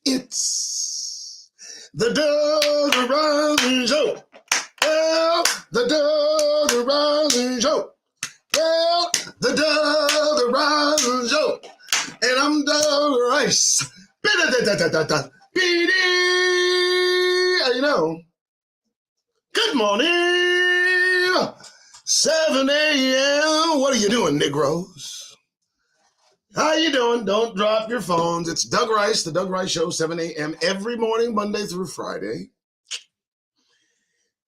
It's the Doug Rising Show. Well, the Doug Rising Show. Well, the Doug Rising Show. And I'm Doug Rice. You know, good morning. 7 a.m. What are you doing, Negroes? How you doing? Don't drop your phones. It's Doug Rice, the Doug Rice Show, 7 a.m. every morning, Monday through Friday.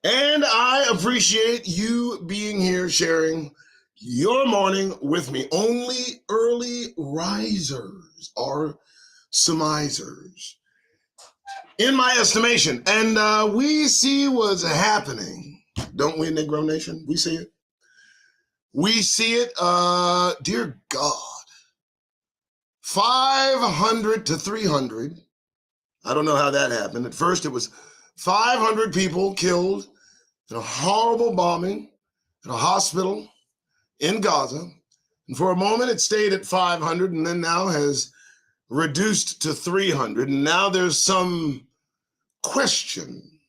And I appreciate you being here, sharing your morning with me. Only early risers are surmisers, in my estimation. And we see what's happening, don't we, Negro Nation? We see it. We see it, dear God. 500 to 300. I don't know how that happened. At first, it was 500 people killed in a horrible bombing in a hospital in Gaza. And for a moment, it stayed at 500 and then now has reduced to 300. And now there's some question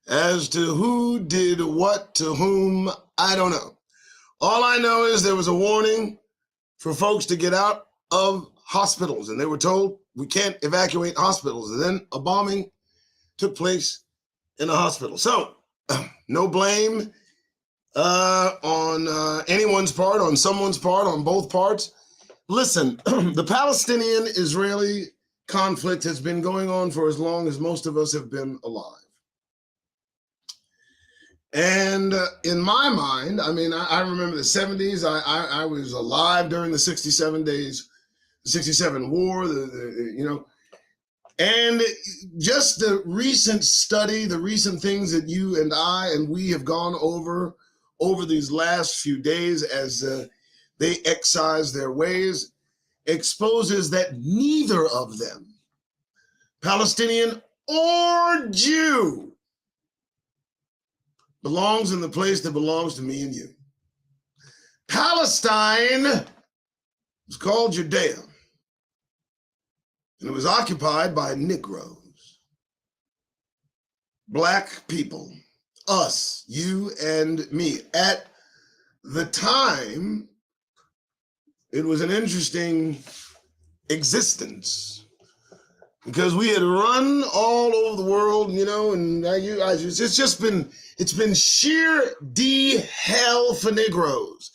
as to who did what to whom. I don't know. All I know is there was a warning for folks to get out of hospitals, and they were told we can't evacuate hospitals. And then a bombing took place in a hospital. So no blame on anyone's part, on someone's part, on both parts. Listen, the Palestinian-Israeli conflict has been going on for as long as most of us have been alive. And in my mind, I mean, I remember the 70s. I was alive during the 67 days, 67 war, you know, and just the recent study, the recent things that you and I and we have gone over these last few days as they excise their ways, exposes that neither of them, Palestinian or Jew, belongs in the place that belongs to me and you. Palestine was called Judea, and it was occupied by Negroes, black people, us, you and me. At the time, it was an interesting existence because we had run all over the world, you know, and it's been sheer hell for Negroes.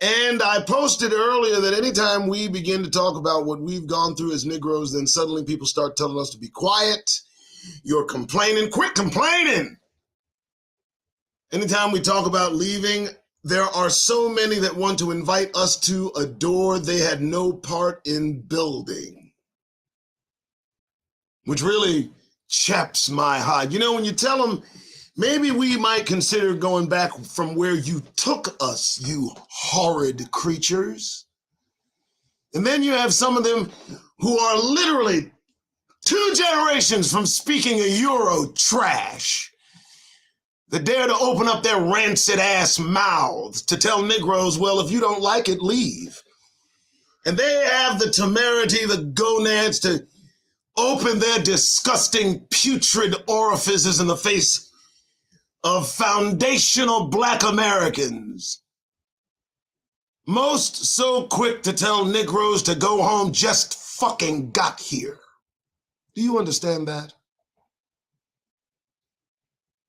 And I posted earlier that anytime we begin to talk about what we've gone through as Negroes, then suddenly people start telling us to be quiet. You're complaining. Quit complaining. Anytime we talk about leaving, there are so many that want to invite us to a door they had no part in building, which really chaps my hide. You know, when you tell them, maybe we might consider going back from where you took us, you horrid creatures. And then you have some of them who are literally 2 generations from speaking a Euro trash that dare to open up their rancid ass mouths to tell Negroes, well, if you don't like it, leave. And they have the temerity, the gonads to open their disgusting, putrid orifices in the face of foundational black Americans. Most so quick to tell Negroes to go home just fucking got here. Do you understand that?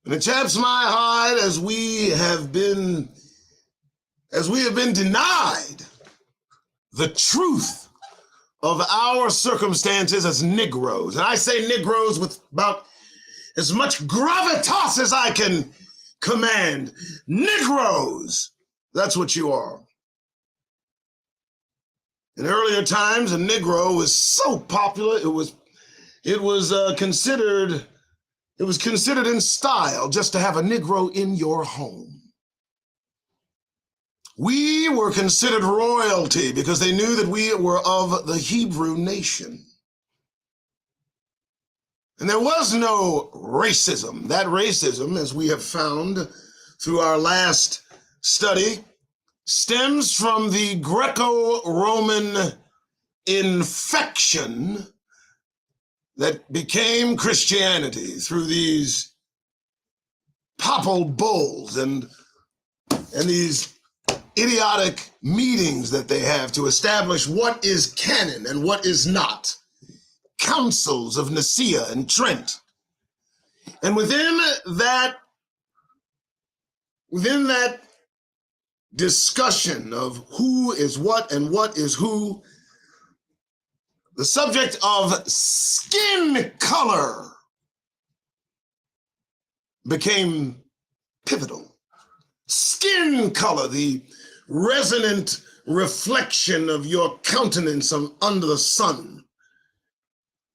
And it chaps my hide as we have been denied the truth of our circumstances as Negroes. And I say Negroes with about as much gravitas as I can command. Negroes, that's what you are. In earlier times, a Negro was so popular, it was considered in style just to have a Negro in your home. We were considered royalty because they knew that we were of the Hebrew nation. And there was no racism. That racism, as we have found through our last study, stems from the Greco-Roman infection that became Christianity through these papal bulls and these idiotic meetings that they have to establish what is canon and what is not. Councils of Nicaea and Trent. And within that discussion of who is what and what is who, the subject of skin color became pivotal. Skin color, the resonant reflection of your countenance under the sun,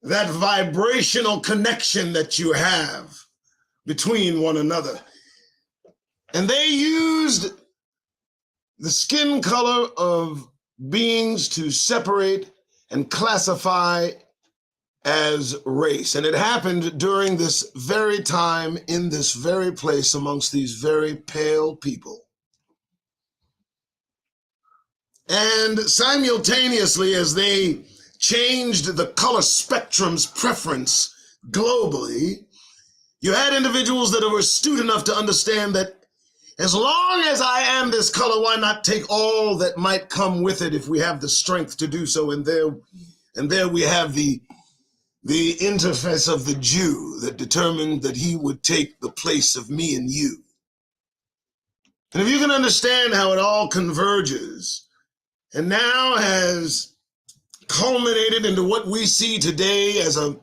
that vibrational connection that you have between one another. And they used the skin color of beings to separate and classify as race. And it happened during this very time, in this very place, amongst these very pale people. And simultaneously, as they changed the color spectrum's preference globally, you had individuals that were astute enough to understand that as long as I am this color, why not take all that might come with it if we have the strength to do so? And there we have the interface of the Jew that determined that he would take the place of me and you. And if you can understand how it all converges and now has culminated into what we see today as a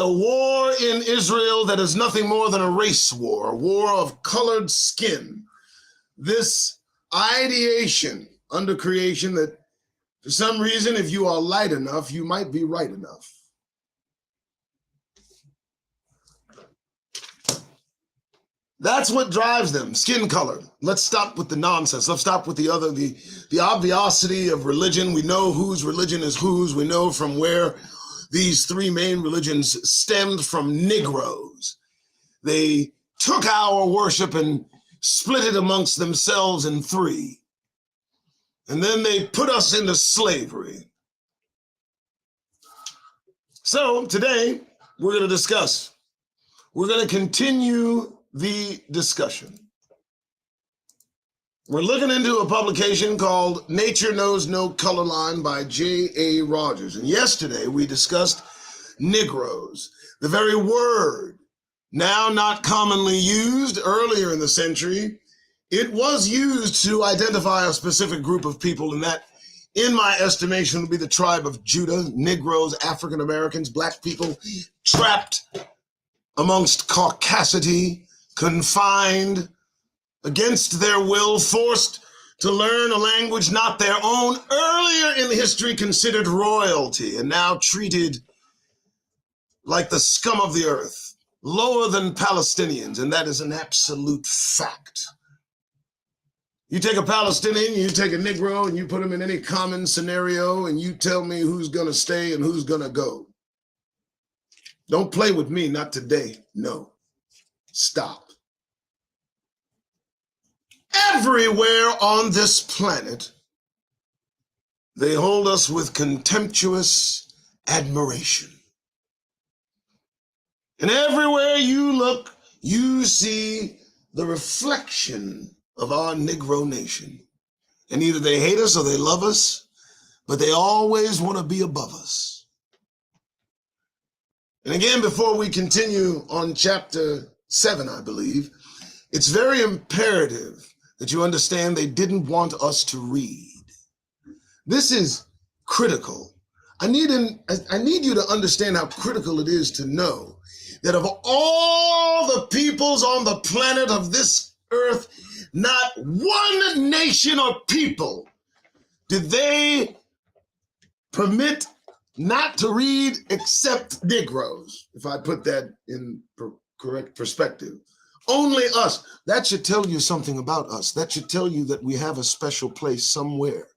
war in Israel that is nothing more than a race war, a war of colored skin. This ideation under creation that for some reason, if you are light enough, you might be right enough. That's what drives them, skin color. Let's stop with the nonsense. Let's stop with the obviosity of religion. We know whose religion is whose. We know from where these three main religions stemmed from Negroes. They took our worship and split it amongst themselves in three. And then they put us into slavery. So today we're going to discuss. We're going to continue the discussion. We're looking into a publication called Nature Knows No Color Line by J.A. Rogers. And yesterday we discussed Negroes, the very word now not commonly used. Earlier in the century, it was used to identify a specific group of people, and that, in my estimation, would be the tribe of Judah, Negroes, African Americans, black people, trapped amongst caucasity, confined against their will, forced to learn a language not their own, earlier in history considered royalty, and now treated like the scum of the earth, lower than Palestinians, and that is an absolute fact. You take a Palestinian, you take a Negro, and you put them in any common scenario, and you tell me who's going to stay and who's going to go. Don't play with me, not today. No. Stop. Everywhere on this planet, they hold us with contemptuous admiration. And everywhere you look, you see the reflection of our Negro nation. And either they hate us or they love us, but they always want to be above us. And again, before we continue on chapter 7, I believe, it's very imperative that you understand they didn't want us to read. This is critical. I need you to understand how critical it is to know that of all the peoples on the planet of this earth, not one nation or people did they permit not to read except Negroes, if I put that in correct perspective. Only us. That should tell you something about us. That should tell you that we have a special place somewhere,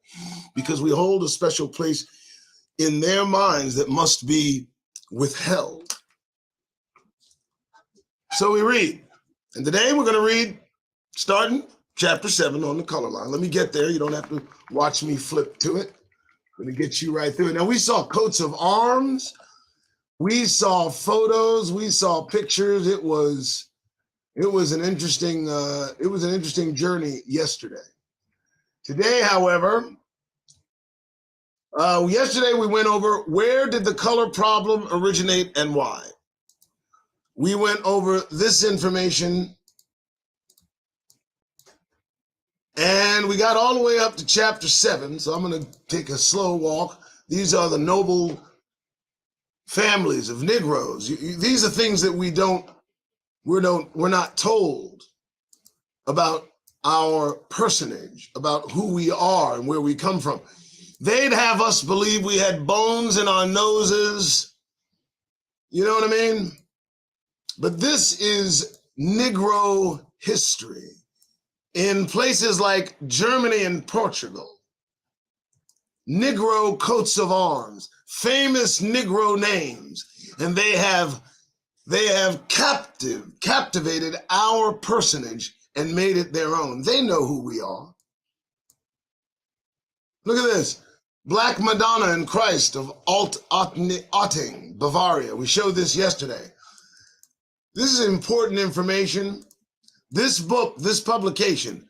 because we hold a special place in their minds that must be withheld. So we read, and today we're going to read starting chapter 7 on the color line. Let me get there. You don't have to watch me flip to it. I'm going to get you right through it. Now, we saw coats of arms We saw photos, we saw pictures. It was an interesting journey yesterday. Today, however, yesterday we went over where did the color problem originate and why. We went over this information and we got all the way up to chapter 7. So I'm going to take a slow walk. These are the noble families of Negroes. These are things that we're not told about our personage, about who we are and where we come from. They'd have us believe we had bones in our noses. You know what I mean? But this is Negro history in places like Germany and Portugal. Negro coats of arms, famous Negro names, and they have captivated our personage and made it their own. They know who we are. Look at this. Black Madonna and Christ of Otting, Bavaria. We showed this yesterday. This is important information. This book, this publication,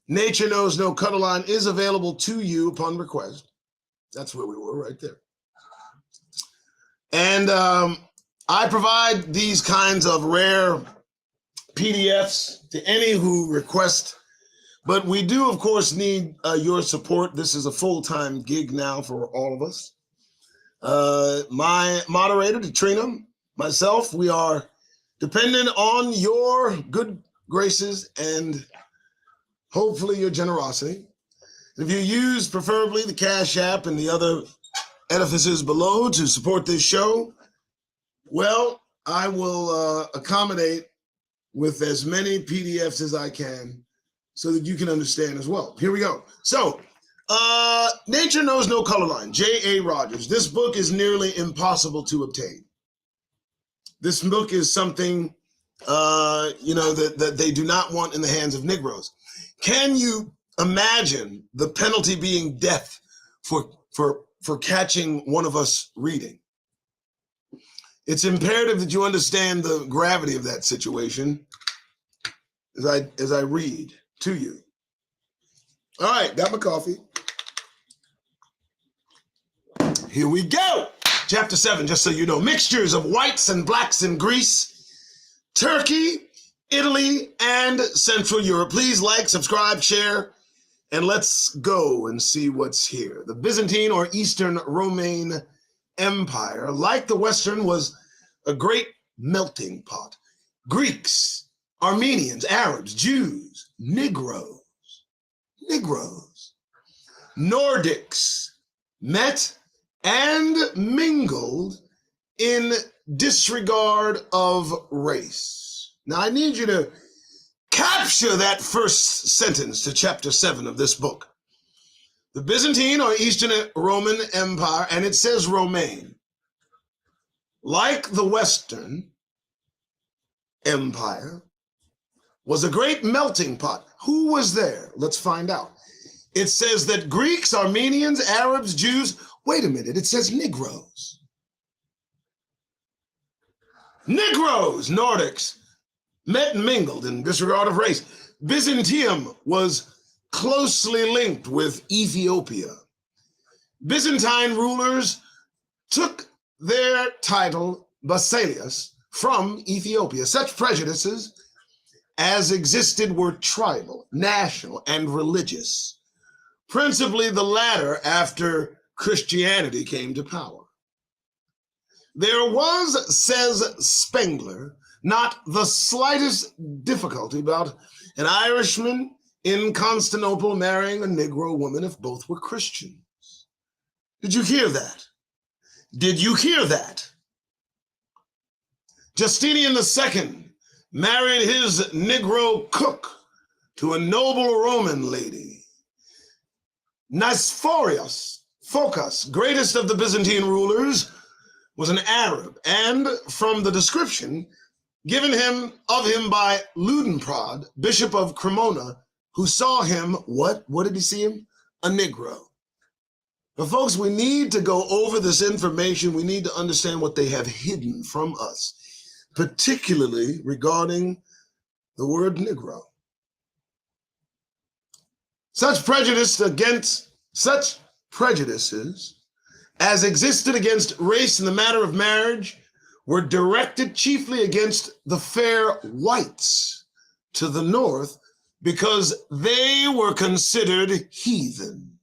Nature Knows No Color Line, is available to you upon request. That's where we were, right there. And I provide these kinds of rare PDFs to any who request. But we do, of course, need your support. This is a full-time gig now for all of us. My moderator, Katrina, myself, we are dependent on your good graces and hopefully your generosity. If you use preferably the Cash App and the other edifices below to support this show, well, I will accommodate with as many PDFs as I can so that you can understand as well. Here we go. So, Nature Knows No Color Line, J.A. Rogers. This book is nearly impossible to obtain. This book is something, that they do not want in the hands of Negroes. Can you imagine the penalty being death for catching one of us reading? It's imperative that you understand the gravity of that situation as I read to you. All right, got my coffee. Here we go. Chapter 7, just so you know, mixtures of whites and blacks in Greece, Turkey, Italy, and Central Europe. Please like, subscribe, share, and let's go and see what's here. The Byzantine or Eastern Roman Empire, like the Western, was a great melting pot. Greeks, Armenians, Arabs, Jews, Negroes, Nordics met and mingled in disregard of race. Now, I need you to capture that first sentence to chapter 7 of this book. The Byzantine or Eastern Roman Empire, and it says Romaine, like the Western Empire, was a great melting pot. Who was there? Let's find out. It says that Greeks, Armenians, Arabs, Jews, wait a minute, it says Negroes. Negroes, Nordics, met and mingled in disregard of race. Byzantium was closely linked with Ethiopia. Byzantine rulers took their title, Basileus, from Ethiopia. Such prejudices as existed were tribal, national, and religious. Principally the latter after Christianity came to power. There was, says Spengler, not the slightest difficulty about an Irishman in Constantinople marrying a Negro woman if both were Christians. Did you hear that? Did you hear that? Justinian II married his Negro cook to a noble Roman lady. Nicephorus, greatest of the Byzantine rulers, was an Arab, and from the description given of him by Ludenprad, Bishop of Cremona, who saw him, what did he see him? A Negro. But folks, we need to go over this information. We need to understand what they have hidden from us, particularly regarding the word Negro. Such prejudices as existed against race in the matter of marriage were directed chiefly against the fair whites to the north because they were considered heathen.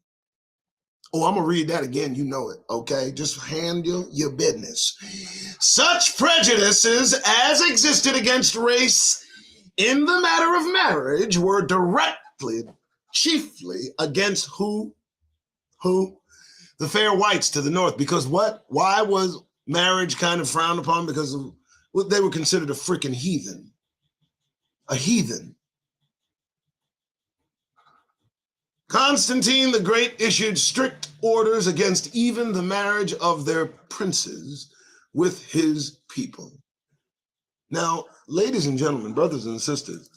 Oh, I'm going to read that again. You know it, okay? Just handle your business. Such prejudices as existed against race in the matter of marriage were directly, chiefly against who? The fair whites to the north. Because what? Why was marriage kind of frowned upon? Because of what they were considered a freaking heathen. A heathen. Constantine the Great issued strict orders against even the marriage of their princes with his people. Now, ladies and gentlemen, brothers and sisters,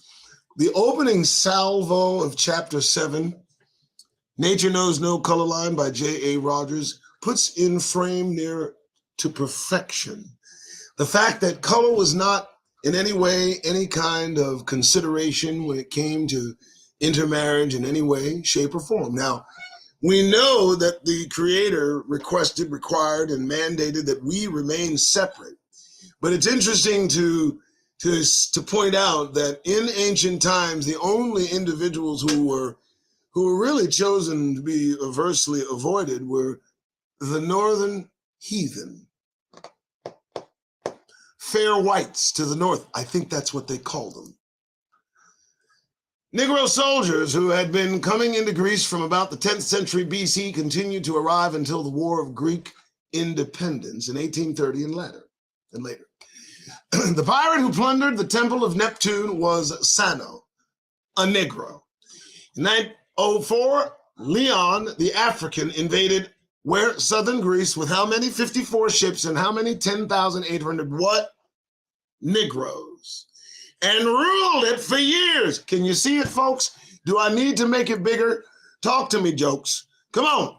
the opening salvo of chapter 7, Nature Knows No Color Line by J.A. Rogers, puts in frame near to perfection the fact that color was not in any way any kind of consideration when it came to intermarriage in any way, shape, or form. Now, we know that the Creator requested, required, and mandated that we remain separate. But it's interesting to point out that in ancient times, the only individuals who were really chosen to be aversely avoided were the northern heathen. Fair whites to the north. I think that's what they called them. Negro soldiers who had been coming into Greece from about the 10th century BC continued to arrive until the War of Greek Independence in 1830 and later. The pirate who plundered the temple of Neptune was Sano, a Negro. In 904, Leon the African invaded where? Southern Greece with how many? 54 ships and how many? 10,800 what? Negroes. And ruled it for years. Can you see it, folks? Do I need to make it bigger? Talk to me, jokes. Come on.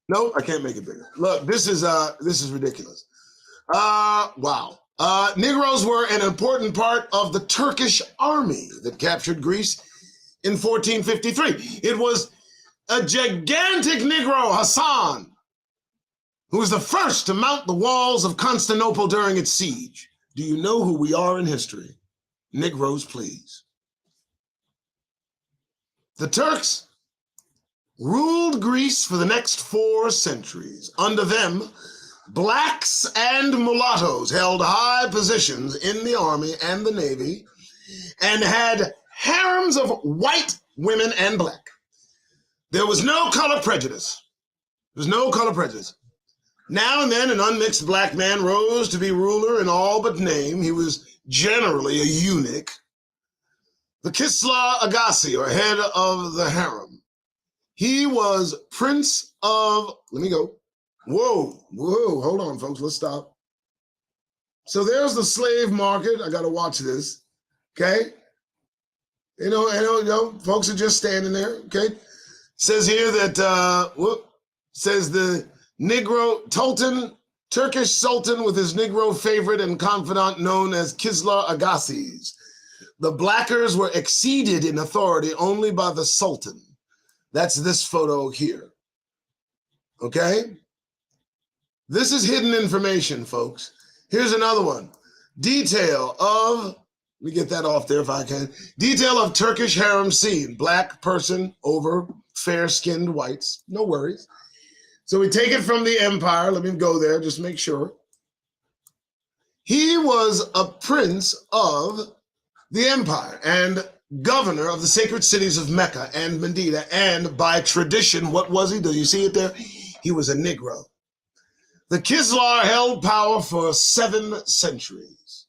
No, I can't make it bigger. Look, this is ridiculous. Wow. Negroes were an important part of the Turkish army that captured Greece in 1453. It was a gigantic Negro, Hassan, who was the first to mount the walls of Constantinople during its siege. Do you know who we are in history? Negroes, please. The Turks ruled Greece for the next 4 centuries. Under them, blacks and mulattoes held high positions in the army and the navy and had harems of white women and black. There was no color prejudice. There was no color prejudice. Now and then, an unmixed black man rose to be ruler in all but name. He was generally a eunuch. The Kisla Agassi, or head of the harem. He was prince of, Whoa, hold on, folks, let's stop. So there's the slave market. I got to watch this, okay? You know, folks are just standing there, okay? Says here that, says the Negro Tultan, Turkish Sultan with his Negro favorite and confidant known as Kisla Agassis. The blackers were exceeded in authority only by the Sultan. That's this photo here, okay? This is hidden information, folks. Here's another one. Detail of, let me get that off there if I can. Detail of Turkish harem scene. Black person over fair-skinned whites. No worries. So we take it from the empire. Let me go there, just make sure. He was a prince of the empire and governor of the sacred cities of Mecca and Medina. And by tradition, what was he? Do you see it there? He was a Negro. The Kislar held power for 7 centuries.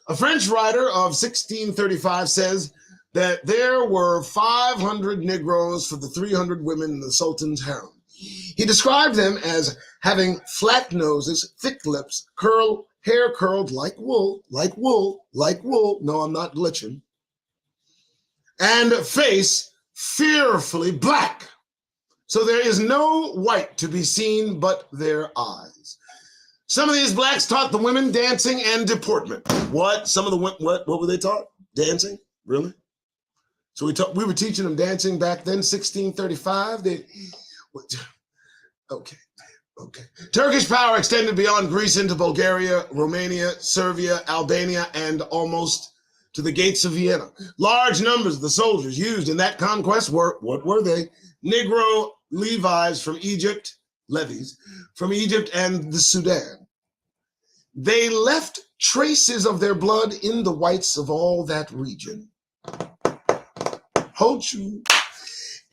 A French writer of 1635 says that there were 500 Negroes for the 300 women in the Sultan's harem. He described them as having flat noses, thick lips, hair curled like wool. No, I'm not glitching. And face fearfully black. so there is no white to be seen but their eyes. Some of these blacks taught the women dancing and deportment. What? Some of the what were they taught? Dancing? Really? So we were teaching them dancing back then, 1635. Okay. Turkish power extended beyond Greece into Bulgaria, Romania, Serbia, Albania, and almost to the gates of Vienna. Large numbers of the soldiers used in that conquest were, what were they? Negro levies from Egypt, levies from Egypt and the Sudan. They left traces of their blood in the whites of all that region. Hold you.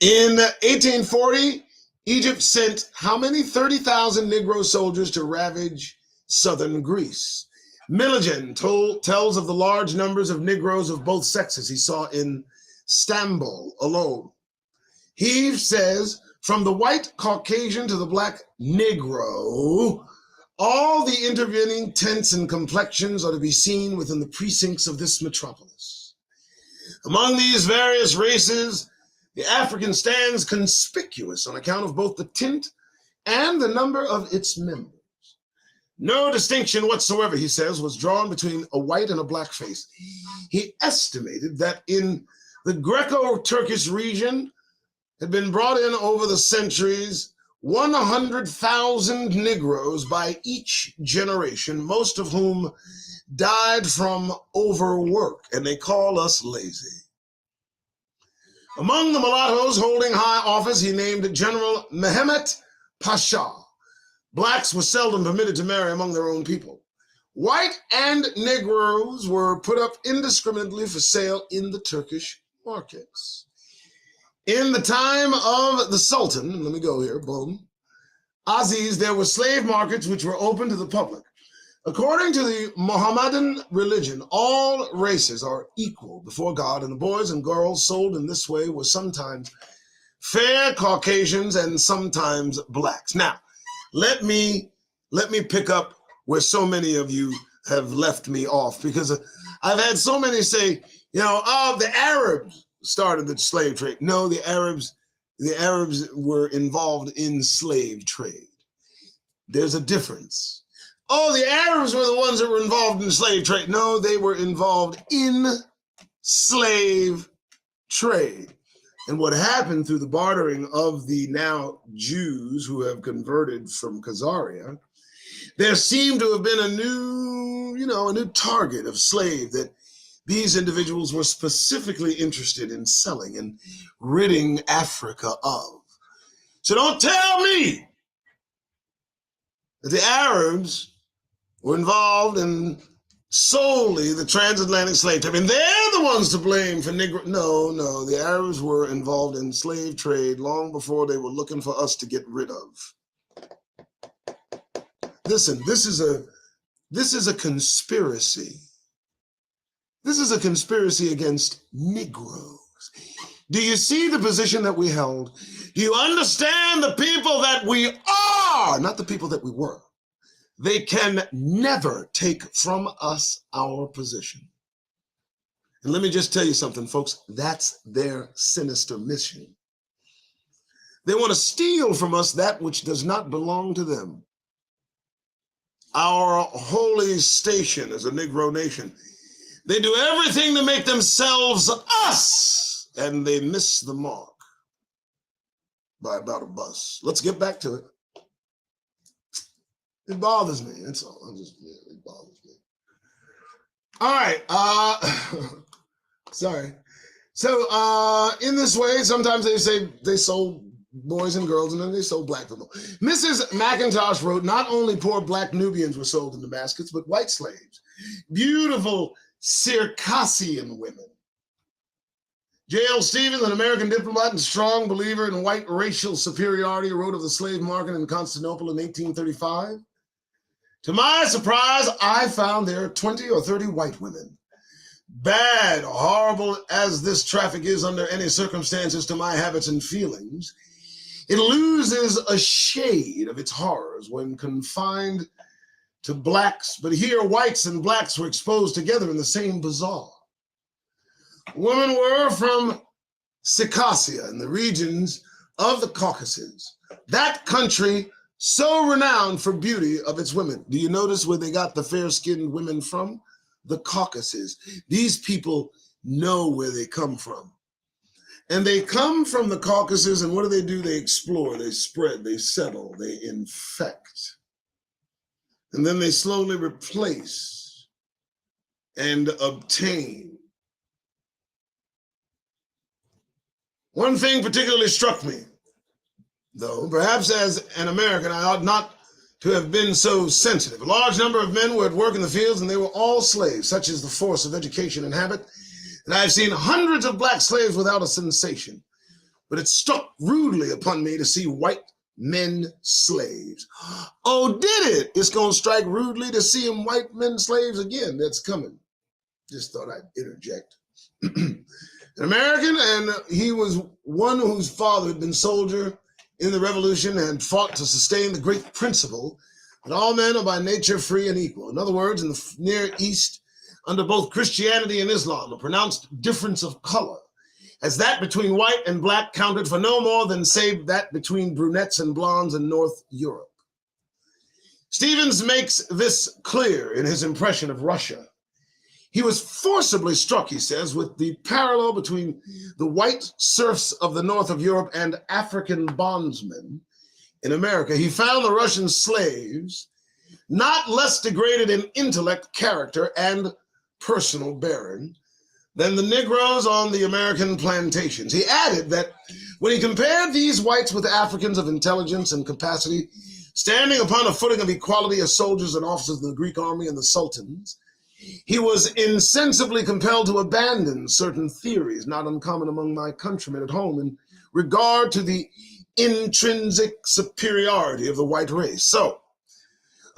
In 1840, Egypt sent how many? 30,000 Negro soldiers to ravage southern Greece. Milligan tells of the large numbers of Negroes of both sexes he saw in Istanbul alone. He says, from the white Caucasian to the black Negro, all the intervening tints and complexions are to be seen within the precincts of this metropolis. Among these various races, the African stands conspicuous on account of both the tint and the number of its members. No distinction whatsoever, he says, was drawn between a white and a black face. He estimated that in the Greco-Turkish region had been brought in over the centuries 100,000 Negroes by each generation, most of whom died from overwork, and they call us lazy. Among the mulattoes holding high office, he named General Mehmet Pasha. Blacks were seldom permitted to marry among their own people. White and Negroes were put up indiscriminately for sale in the Turkish markets. In the time of the Sultan, let me go here, boom, Aziz, there were slave markets which were open to the public. According to the Mohammedan religion, all races are equal before God, and the boys and girls sold in this way were sometimes fair Caucasians and sometimes blacks. Now, let me pick up where so many of you have left me off, because I've had so many say, the Arabs started the slave trade. No, the Arabs were involved in slave trade. There's a difference. Oh, the Arabs were the ones that were involved in slave trade. No, they were involved in slave trade. And what happened through the bartering of the now Jews who have converted from Khazaria, there seemed to have been a new target of slave that these individuals were specifically interested in selling and ridding Africa of. So don't tell me that the Arabs were involved in solely the transatlantic slave trade. I mean, they're the ones to blame for Negro. No, the Arabs were involved in slave trade long before they were looking for us to get rid of. Listen, this is a conspiracy. This is a conspiracy against Negroes. Do you see the position that we held? Do you understand the people that we are, not the people that we were? They can never take from us our position. And let me just tell you something, folks. That's their sinister mission. They want to steal from us that which does not belong to them. Our holy station as a Negro nation. They do everything to make themselves us, and they miss the mark by about a bus. Let's get back to it. It bothers me. That's all. It bothers me. All right. Sorry. So in this way, sometimes they say they sold boys and girls, and then they sold black people. Mrs. McIntosh wrote, not only poor black Nubians were sold into baskets, but white slaves. Beautiful Circassian women. J.L. Stevens, an American diplomat and strong believer in white racial superiority, wrote of the slave market in Constantinople in 1835. To my surprise, I found there 20 or 30 white women. Bad or horrible as this traffic is under any circumstances to my habits and feelings, it loses a shade of its horrors when confined to blacks, but here whites and blacks were exposed together in the same bazaar. Women were from Circassia and the regions of the Caucasus, that country so renowned for beauty of its women. Do you notice where they got the fair-skinned women from? The Caucasus. These people know where they come from. And they come from the Caucasus, and what do? They explore, they spread, they settle, they infect. And then they slowly replace and obtain. One thing particularly struck me, though, perhaps as an American, I ought not to have been so sensitive. A large number of men were at work in the fields, and they were all slaves. Such is the force of education and habit. And I've seen hundreds of black slaves without a sensation. But it struck rudely upon me to see white men slaves. Oh, did it? It's going to strike rudely to see them white men slaves again. That's coming. Just thought I'd interject. An American, and he was one whose father had been soldier in the Revolution and fought to sustain the great principle that all men are by nature free and equal. In other words, in the Near East, under both Christianity and Islam, a pronounced difference of color, as that between white and black counted for no more than save that between brunettes and blondes in North Europe. Stevens makes this clear in his impression of Russia. He was forcibly struck, he says, with the parallel between the white serfs of the north of Europe and African bondsmen in America. He found the Russian slaves not less degraded in intellect, character, and personal bearing than the Negroes on the American plantations. He added that when he compared these whites with Africans of intelligence and capacity, standing upon a footing of equality as soldiers and officers of the Greek army and the sultans, he was insensibly compelled to abandon certain theories not uncommon among my countrymen at home in regard to the intrinsic superiority of the white race. So,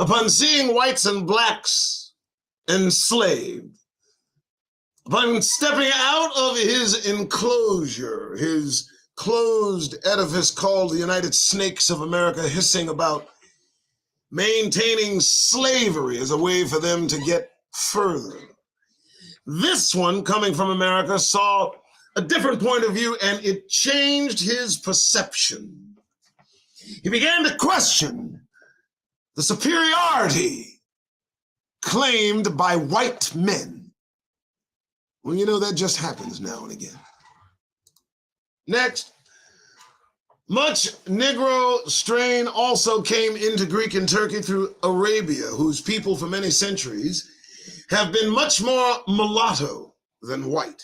upon seeing whites and blacks enslaved, upon stepping out of his enclosure, his closed edifice called the United Snakes of America, hissing about maintaining slavery as a way for them to get further, this one, coming from America, saw a different point of view, and it changed his perception. He began to question the superiority claimed by white men. Well, you know, that just happens now and again. Next, much Negro strain also came into Greek and Turkey through Arabia, whose people for many centuries have been much more mulatto than white.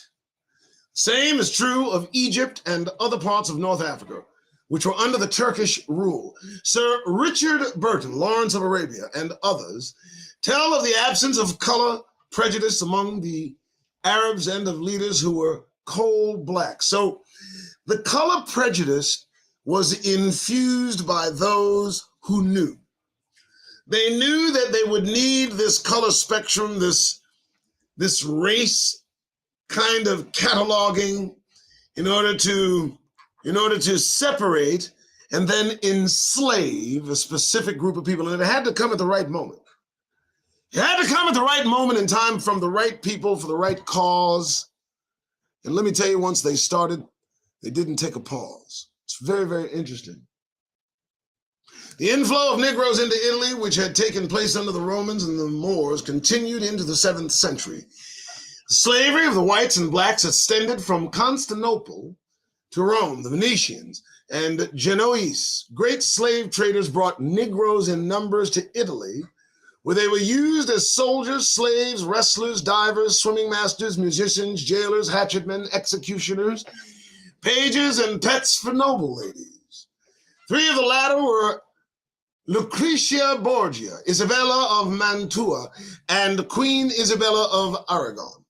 Same is true of Egypt and other parts of North Africa, which were under the Turkish rule. Sir Richard Burton, Lawrence of Arabia, and others tell of the absence of color prejudice among the Arabs and of leaders who were coal black. So the color prejudice was infused by those who knew. They knew that they would need this color spectrum, this race kind of cataloging in order to separate and then enslave a specific group of people. And it had to come at the right moment. It had to come at the right moment in time from the right people for the right cause. And let me tell you, once they started, they didn't take a pause. It's very, very interesting. The inflow of Negroes into Italy, which had taken place under the Romans and the Moors, continued into the 7th century. The slavery of the whites and blacks extended from Constantinople to Rome. The Venetians and Genoese, great slave traders, brought Negroes in numbers to Italy, where they were used as soldiers, slaves, wrestlers, divers, swimming masters, musicians, jailers, hatchetmen, executioners, pages, and pets for noble ladies. 3 of the latter were Lucretia Borgia, Isabella of Mantua, and Queen Isabella of Aragon.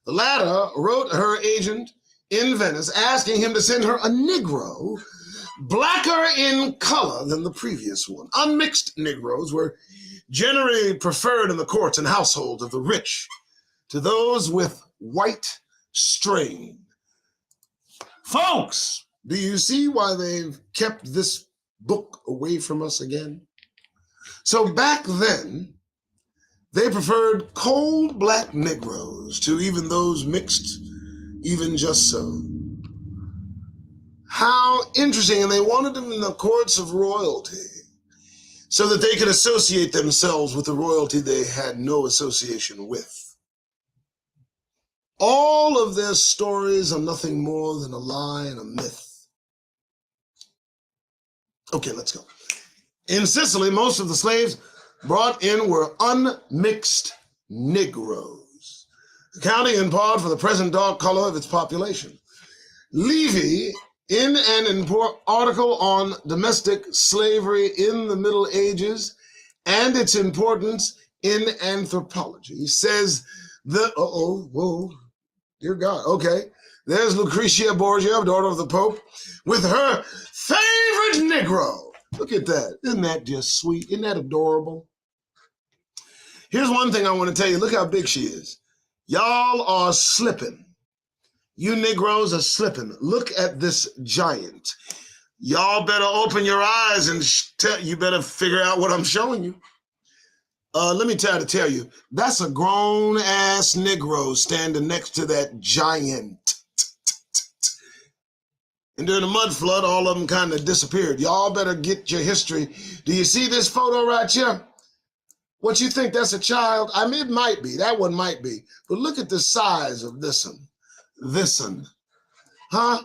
The latter wrote her agent in Venice asking him to send her a Negro blacker in color than the previous one. Unmixed Negroes were generally preferred in the courts and households of the rich to those with white strain. Folks, do you see why they've kept this book away from us again? So back then, they preferred cold black Negroes to even those mixed, even just so. How interesting. And they wanted them in the courts of royalty so that they could associate themselves with the royalty they had no association with. All of their stories are nothing more than a lie and a myth. Okay, let's go. In Sicily, most of the slaves brought in were unmixed Negroes, accounting in part for the present dark color of its population. Levy, in an important article on domestic slavery in the Middle Ages and its importance in anthropology, says dear God, okay. There's Lucretia Borgia, daughter of the Pope, with her favorite Negro. Look at that. Isn't that just sweet? Isn't that adorable? Here's one thing I want to tell you. Look how big she is. Y'all are slipping. You Negroes are slipping. Look at this giant. Y'all better open your eyes and you better figure out what I'm showing you. Let me try to tell you, that's a grown-ass Negro standing next to that giant. And during the mud flood, all of them kind of disappeared. Y'all better get your history. Do you see this photo right here? What you think, that's a child? I mean, it might be. That one might be. But look at the size of this one. This one. Huh?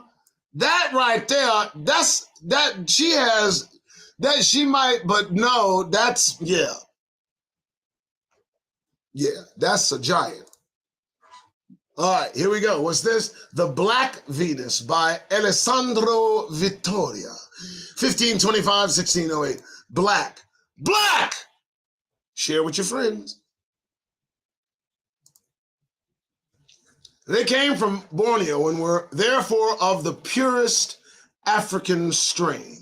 That right there, she might, but no, that's, yeah. Yeah, that's a giant. All right, here we go. What's this? The Black Venus by Alessandro Vittoria. 1525, 1608. Black. Black! Share with your friends. They came from Borneo and were therefore of the purest African strain.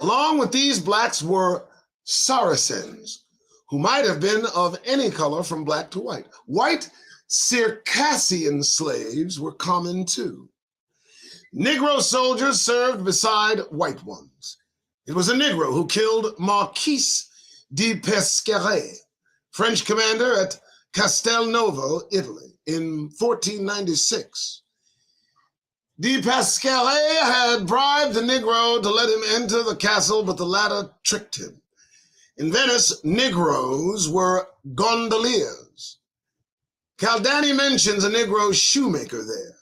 Along with these blacks were Saracens, who might have been of any color from black to white. White Circassian slaves were common too. Negro soldiers served beside white ones. It was a Negro who killed Marquis de Pescara, French commander at Castelnuovo, Italy, in 1496. De Pescara had bribed the Negro to let him enter the castle, but the latter tricked him. In Venice, Negroes were gondoliers. Caldani mentions a Negro shoemaker there.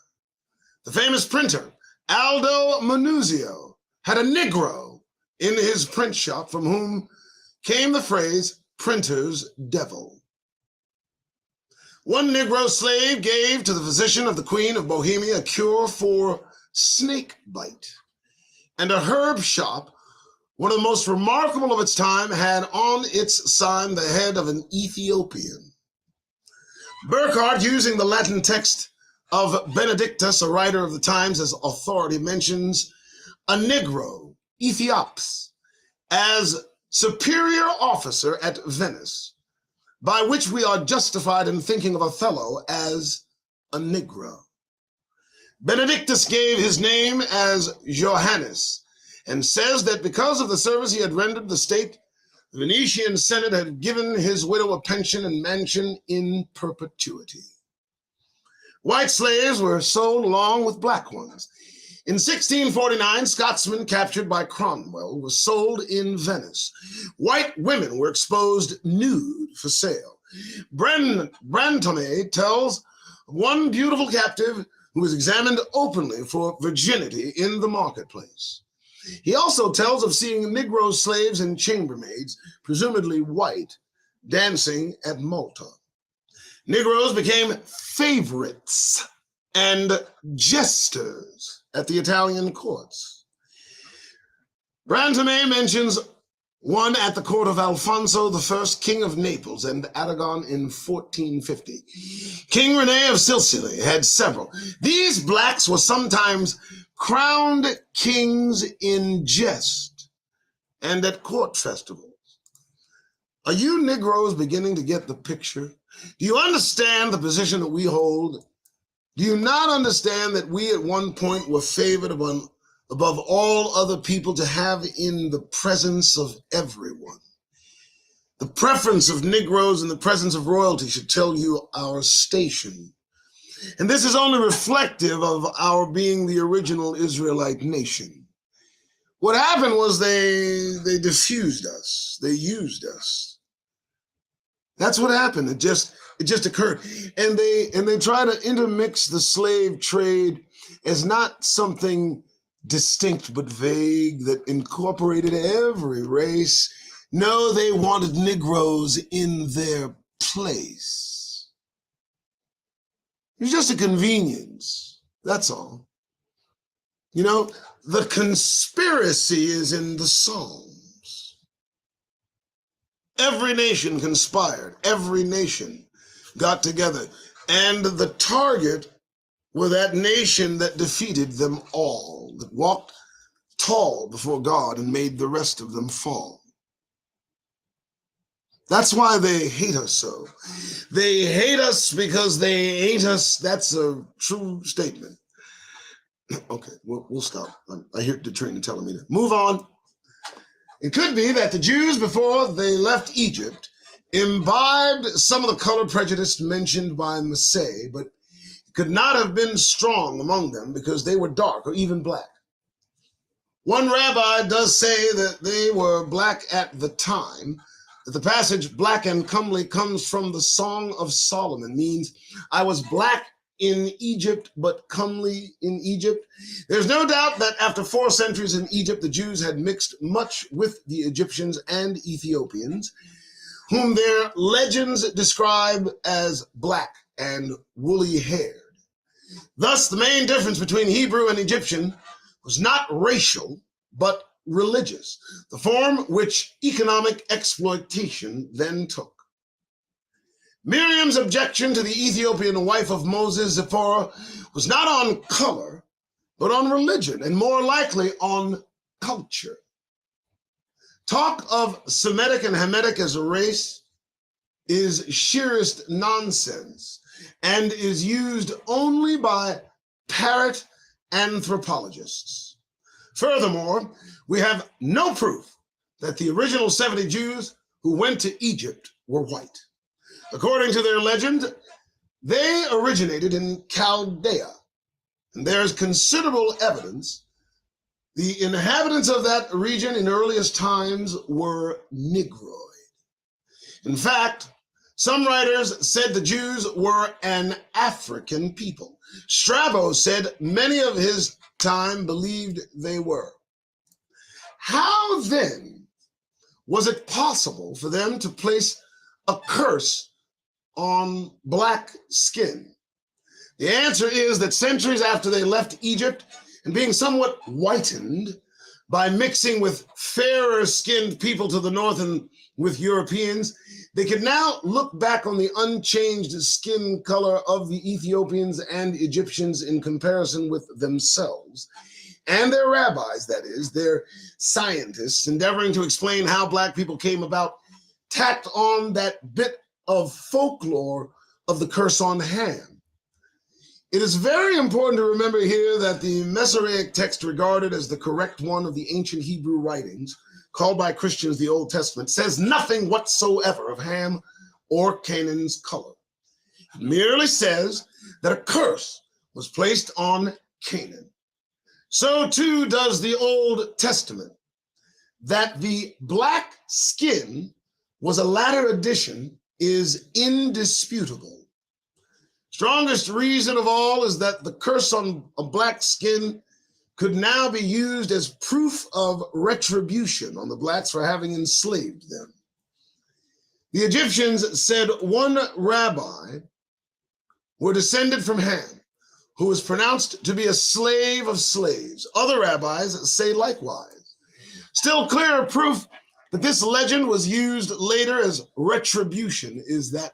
The famous printer, Aldo Manuzio, had a Negro in his print shop from whom came the phrase, printer's devil. One Negro slave gave to the physician of the Queen of Bohemia a cure for snake bite. And a herb shop, one of the most remarkable of its time, had on its sign the head of an Ethiopian. Burckhardt, using the Latin text of Benedictus, a writer of the times, as authority, mentions a Negro, Ethiops, as superior officer at Venice, by which we are justified in thinking of Othello as a Negro. Benedictus gave his name as Johannes, and says that because of the service he had rendered the state, the Venetian Senate had given his widow a pension and mansion in perpetuity. White slaves were sold along with black ones. In 1649, Scotsmen captured by Cromwell were sold in Venice. White women were exposed nude for sale. Brantome tells one beautiful captive who was examined openly for virginity in the marketplace. He also tells of seeing Negro slaves and chambermaids, presumably white, dancing at Malta. Negroes became favorites and jesters at the Italian courts. Brantome mentions one at the court of Alfonso I, King of Naples and Aragon in 1450. King Rene of Sicily had several. These blacks were sometimes crowned kings in jest and at court festivals. Are you Negroes beginning to get the picture? Do you understand the position that we hold? Do you not understand that we at one point were favored above all other people to have in the presence of everyone? The preference of Negroes in the presence of royalty should tell you our station. And this is only reflective of our being the original Israelite nation. What happened was they diffused us. They used us. That's what happened. It just occurred. And they try to intermix the slave trade as not something distinct but vague that incorporated every race. No, they wanted Negroes in their place. It was just a convenience. That's all. You know, the conspiracy is in the Psalms. Every nation conspired. Every nation got together. And the target were that nation that defeated them all, that walked tall before God and made the rest of them fall. That's why they hate us so. They hate us because they ain't us. That's a true statement. Okay, we'll stop. I hear the trainer telling me to move on. It could be that the Jews, before they left Egypt, imbibed some of the color prejudice mentioned by Massey, but it could not have been strong among them because they were dark or even black. One rabbi does say that they were black at the time, that the passage black and comely comes from the Song of Solomon, means I was black in Egypt, but comely in Egypt. There's no doubt that after 4 centuries in Egypt, the Jews had mixed much with the Egyptians and Ethiopians, whom their legends describe as black and woolly haired. Thus, the main difference between Hebrew and Egyptian was not racial, but religious, the form which economic exploitation then took. Miriam's objection to the Ethiopian wife of Moses, Zipporah, was not on color, but on religion, and more likely on culture. Talk of Semitic and Hamitic as a race is sheerest nonsense and is used only by parrot anthropologists. Furthermore, we have no proof that the original 70 Jews who went to Egypt were white. According to their legend, they originated in Chaldea, and there's considerable evidence the inhabitants of that region in earliest times were Negroid. In fact, some writers said the Jews were an African people. Strabo said many of his time believed they were. How then was it possible for them to place a curse on black skin? The answer is that centuries after they left Egypt and being somewhat whitened by mixing with fairer skinned people to the north and with Europeans, they could now look back on the unchanged skin color of the Ethiopians and Egyptians in comparison with themselves and their rabbis, that is, their scientists, endeavoring to explain how black people came about, tacked on that bit of folklore of the curse on Ham. It is very important to remember here that the Masoretic text regarded as the correct one of the ancient Hebrew writings, called by Christians the Old Testament, says nothing whatsoever of Ham or Canaan's color. It merely says that a curse was placed on Canaan. So too does the Old Testament, that the black skin was a latter addition is indisputable. Strongest reason of all is that the curse on a black skin could now be used as proof of retribution on the blacks for having enslaved them. The Egyptians, said one rabbi, were descended from Ham, who was pronounced to be a slave of slaves. Other rabbis say likewise. Still clearer proof that this legend was used later as retribution is that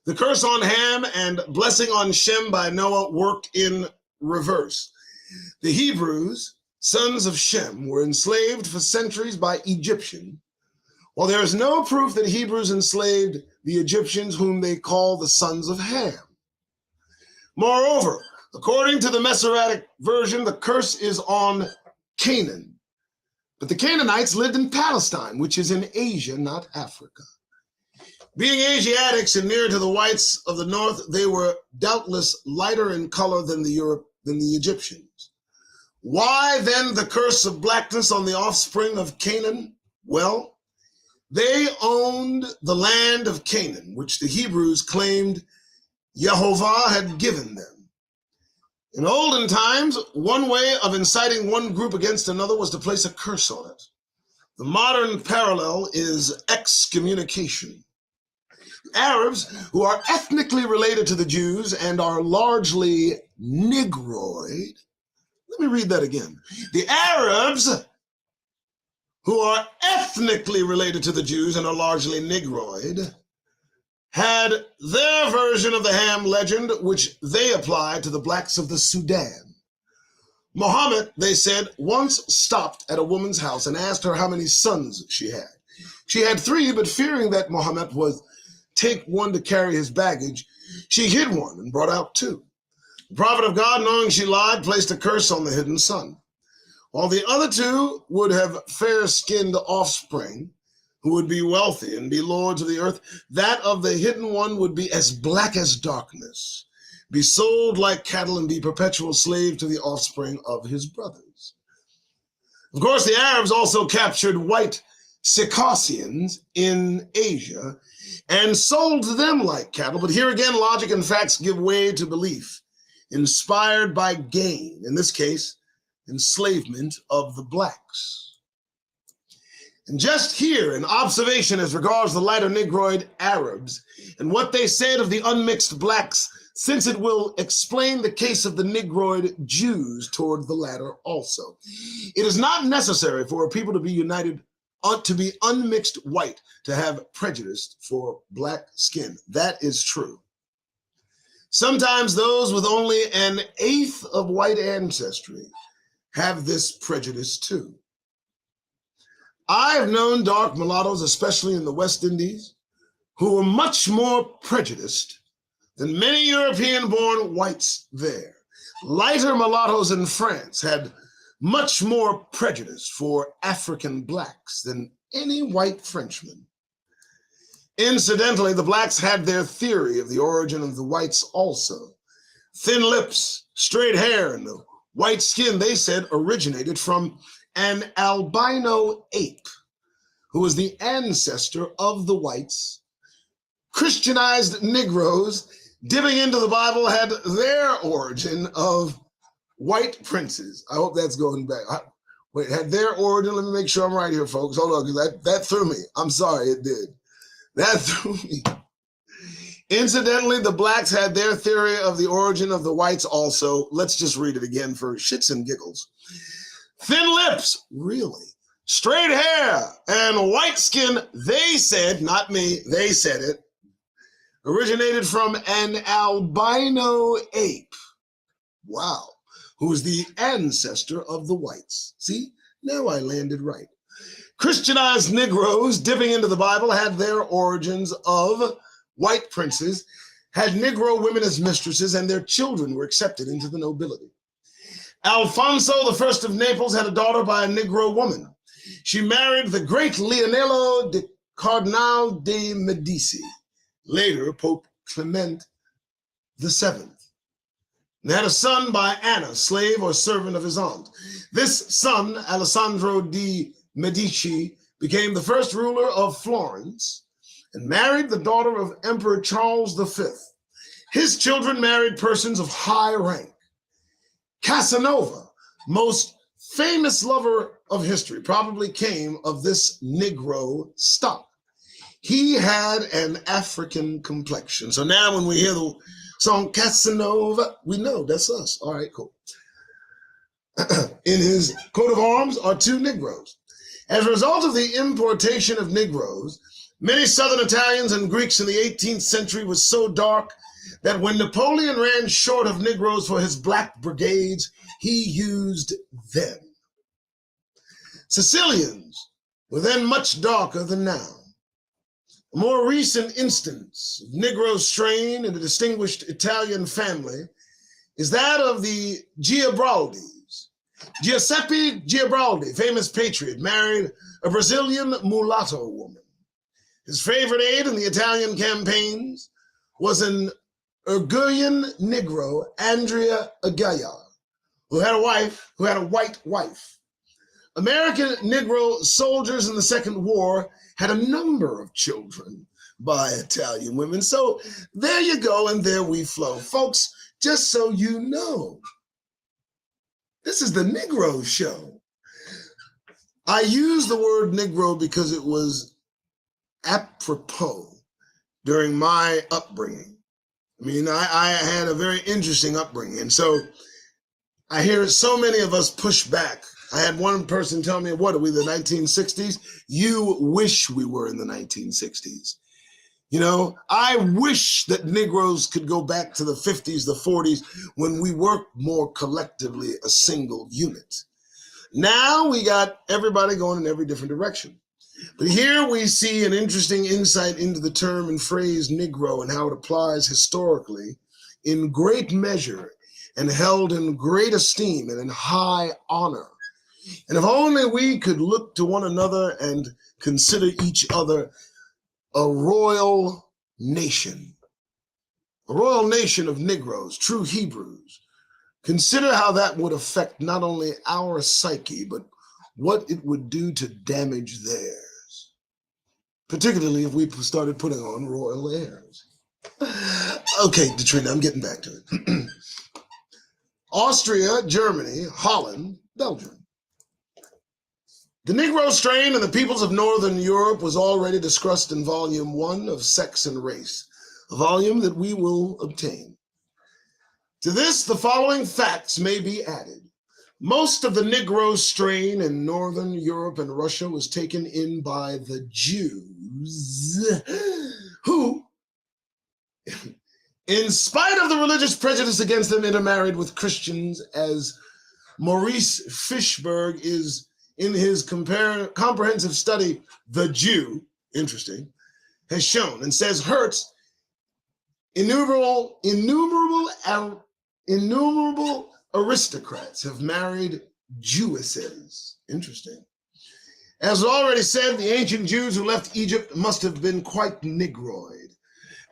the curse on Ham and blessing on Shem by Noah worked in reverse. The Hebrews, sons of Shem, were enslaved for centuries by Egyptians, while there is no proof that Hebrews enslaved the Egyptians whom they call the sons of Ham. Moreover, according to the Masoretic version, the curse is on Canaan. But the Canaanites lived in Palestine, which is in Asia, not Africa. Being Asiatics and near to the whites of the north, they were doubtless lighter in color than the Egyptians. Why then the curse of blackness on the offspring of Canaan? Well, they owned the land of Canaan, which the Hebrews claimed Jehovah had given them. In olden times, one way of inciting one group against another was to place a curse on it. The modern parallel is excommunication. Arabs, who are ethnically related to the Jews and are largely Negroid. Let me read that again. The Arabs, who are ethnically related to the Jews and are largely Negroid, had their version of the Ham legend, which they applied to the blacks of the Sudan. Muhammad, they said, once stopped at a woman's house and asked her how many sons she had. She had 3, but fearing that Muhammad would take one to carry his baggage, she hid one and brought out 2. The prophet of God, knowing she lied, placed a curse on the hidden son. While the other 2 would have fair-skinned offspring, who would be wealthy and be lords of the earth, that of the hidden one would be as black as darkness, be sold like cattle, and be perpetual slave to the offspring of his brothers. Of course, the Arabs also captured white Circassians in Asia and sold them like cattle. But here again, logic and facts give way to belief, inspired by gain, in this case, enslavement of the blacks. And just here, an observation as regards the lighter Negroid Arabs and what they said of the unmixed blacks, since it will explain the case of the Negroid Jews toward the latter also. It is not necessary for a people to be united, to be unmixed white, to have prejudice for black skin. That is true. Sometimes those with only an eighth of white ancestry have this prejudice too. I've known dark mulattoes, especially in the West Indies, who were much more prejudiced than many European-born whites there. Lighter mulattoes in France had much more prejudice for African blacks than any white Frenchman. Incidentally, the blacks had their theory of the origin of the whites also. Thin lips, straight hair, and the white skin, they said, originated from an albino ape who was the ancestor of the whites. Christianized Negroes dipping into the Bible had their origin of white princes. I hope that's going back. Wait, had their origin? Let me make sure I'm right here, folks. Hold on, because that threw me. I'm sorry, it did. That threw me. Incidentally, the blacks had their theory of the origin of the whites also. Let's just read it again for shits and giggles. Thin lips, really. Straight hair and white skin, they said, not me, they said it, originated from an albino ape. Wow. Who's the ancestor of the whites. See, now I landed right. Christianized Negroes dipping into the Bible had their origins of white princes, had Negro women as mistresses, and their children were accepted into the nobility. Alfonso I of Naples had a daughter by a Negro woman. She married the great Leonello de Cardinal de Medici, later Pope Clement VII. And had a son by Anna, slave or servant of his aunt. This son, Alessandro de Medici, became the first ruler of Florence and married the daughter of Emperor Charles V. His children married persons of high rank. Casanova, most famous lover of history, probably came of this Negro stock. He had an African complexion. So now when we hear the song Casanova, we know that's us. All right, cool. In his coat of arms are 2 Negroes. As a result of the importation of Negroes, many Southern Italians and Greeks in the 18th century was so dark that when Napoleon ran short of Negroes for his black brigades, he used them. Sicilians were then much darker than now. A more recent instance of Negro strain in a distinguished Italian family is that of the Giabraldis. Giuseppe Giabraldi, famous patriot, married a Brazilian mulatto woman. His favorite aide in the Italian campaigns was an Uruguayan Negro, Andrea Agaya, who had a white wife. American Negro soldiers in the Second War had a number of children by Italian women. So there you go, and there we flow. Folks, just so you know, this is the Negro Show. I use the word Negro because it was apropos during my upbringing. I mean, I had a very interesting upbringing. And so I hear so many of us push back. I had one person tell me, what are we, the 1960s? You wish we were in the 1960s. You know, I wish that Negroes could go back to the 50s, the 40s, when we worked more collectively a single unit. Now we got everybody going in every different direction. But here we see an interesting insight into the term and phrase Negro and how it applies historically in great measure and held in great esteem and in high honor. And if only we could look to one another and consider each other a royal nation of Negroes, true Hebrews. Consider how that would affect not only our psyche, but what it would do to damage theirs, particularly if we started putting on royal airs. Okay, Detrina, I'm getting back to it. Austria, Germany, Holland, Belgium. The Negro strain in the peoples of Northern Europe was already discussed in Volume 1 of Sex and Race, a volume that we will obtain. To this, the following facts may be added. Most of the Negro strain in Northern Europe and Russia was taken in by the Jews, who, in spite of the religious prejudice against them, intermarried with Christians, as Maurice Fishberg is in his comprehensive study, The Jew, interesting, has shown, and says Hertz, innumerable aristocrats have married Jewesses. Interesting. As already said, the ancient Jews who left Egypt must have been quite Negroid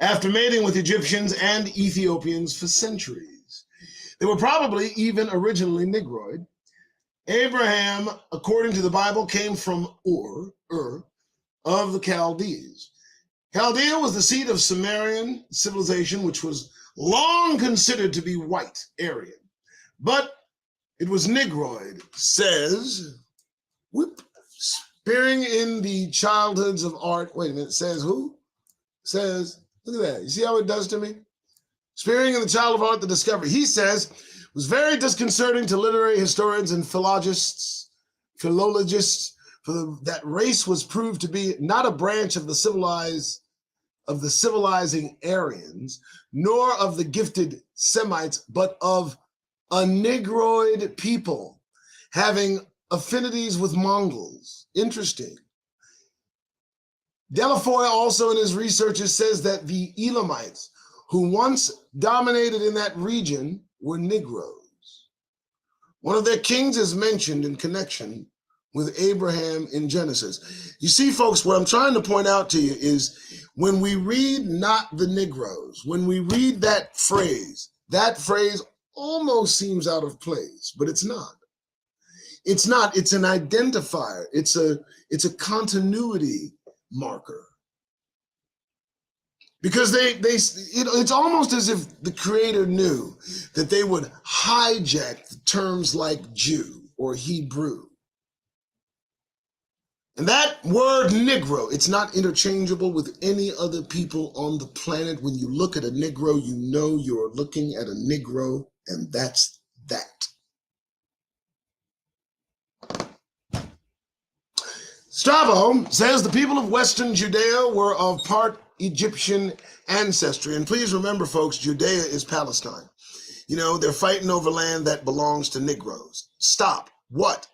after mating with Egyptians and Ethiopians for centuries. They were probably even originally Negroid. Abraham, according to the Bible, came from Ur of the Chaldees. Chaldea was the seat of Sumerian civilization, which was long considered to be white, Aryan. But it was Negroid, says, spearing in the childhoods of art. Wait a minute, says who? Says, look at that. You see how it does to me? Spearing in the child of art, the discovery. He says, was very disconcerting to literary historians and philologists, for that race was proved to be not a branch of the civilizing Aryans, nor of the gifted Semites, but of a Negroid people having affinities with Mongols. Interesting. Delafoy also in his researches says that the Elamites, who once dominated in that region, were Negroes. One of their kings is mentioned in connection with Abraham in Genesis. You see, folks, what I'm trying to point out to you is when we read not the Negroes, when we read that phrase almost seems out of place, but it's not. It's not. It's an identifier. It's a continuity marker. Because it's almost as if the creator knew that they would hijack the terms like Jew or Hebrew. And that word Negro, it's not interchangeable with any other people on the planet. When you look at a Negro, you know you're looking at a Negro, and that's that. Strabo says the people of Western Judea were of part Egyptian ancestry. And please remember, folks, Judea is Palestine. You know, they're fighting over land that belongs to Negroes. Stop. What?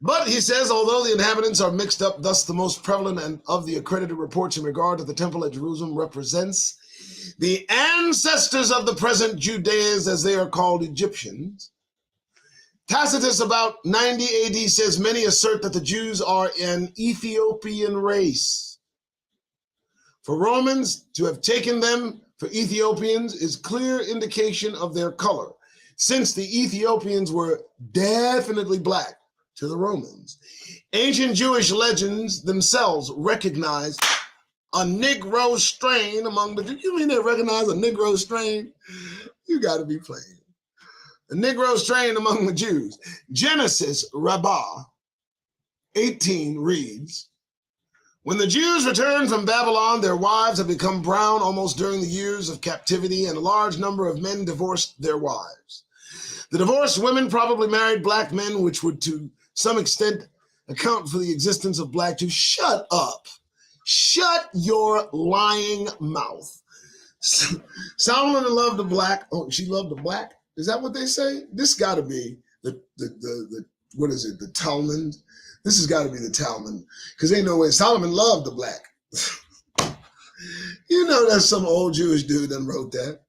But he says, although the inhabitants are mixed up, thus the most prevalent and of the accredited reports in regard to the temple at Jerusalem represents the ancestors of the present Judeans, as they are called Egyptians. Tacitus, about 90 AD, says many assert that the Jews are an Ethiopian race. For Romans to have taken them for Ethiopians is clear indication of their color, since the Ethiopians were definitely black to the Romans. Ancient Jewish legends themselves recognized a Negro strain among the Jews. You mean they recognize a Negro strain? You got to be playing. A Negro strain among the Jews. Genesis Rabbah 18 reads, when the Jews returned from Babylon, their wives had become brown almost during the years of captivity, and a large number of men divorced their wives. The divorced women probably married black men, which would to some extent account for the existence of black Jews. Shut up. Shut your lying mouth. Solomon loved the black. Oh, she loved the black? Is that what they say? This got to be the what is it, the Talmud? This has got to be the Talmud, because ain't no way. Solomon loved the black. You know that's some old Jewish dude that wrote that.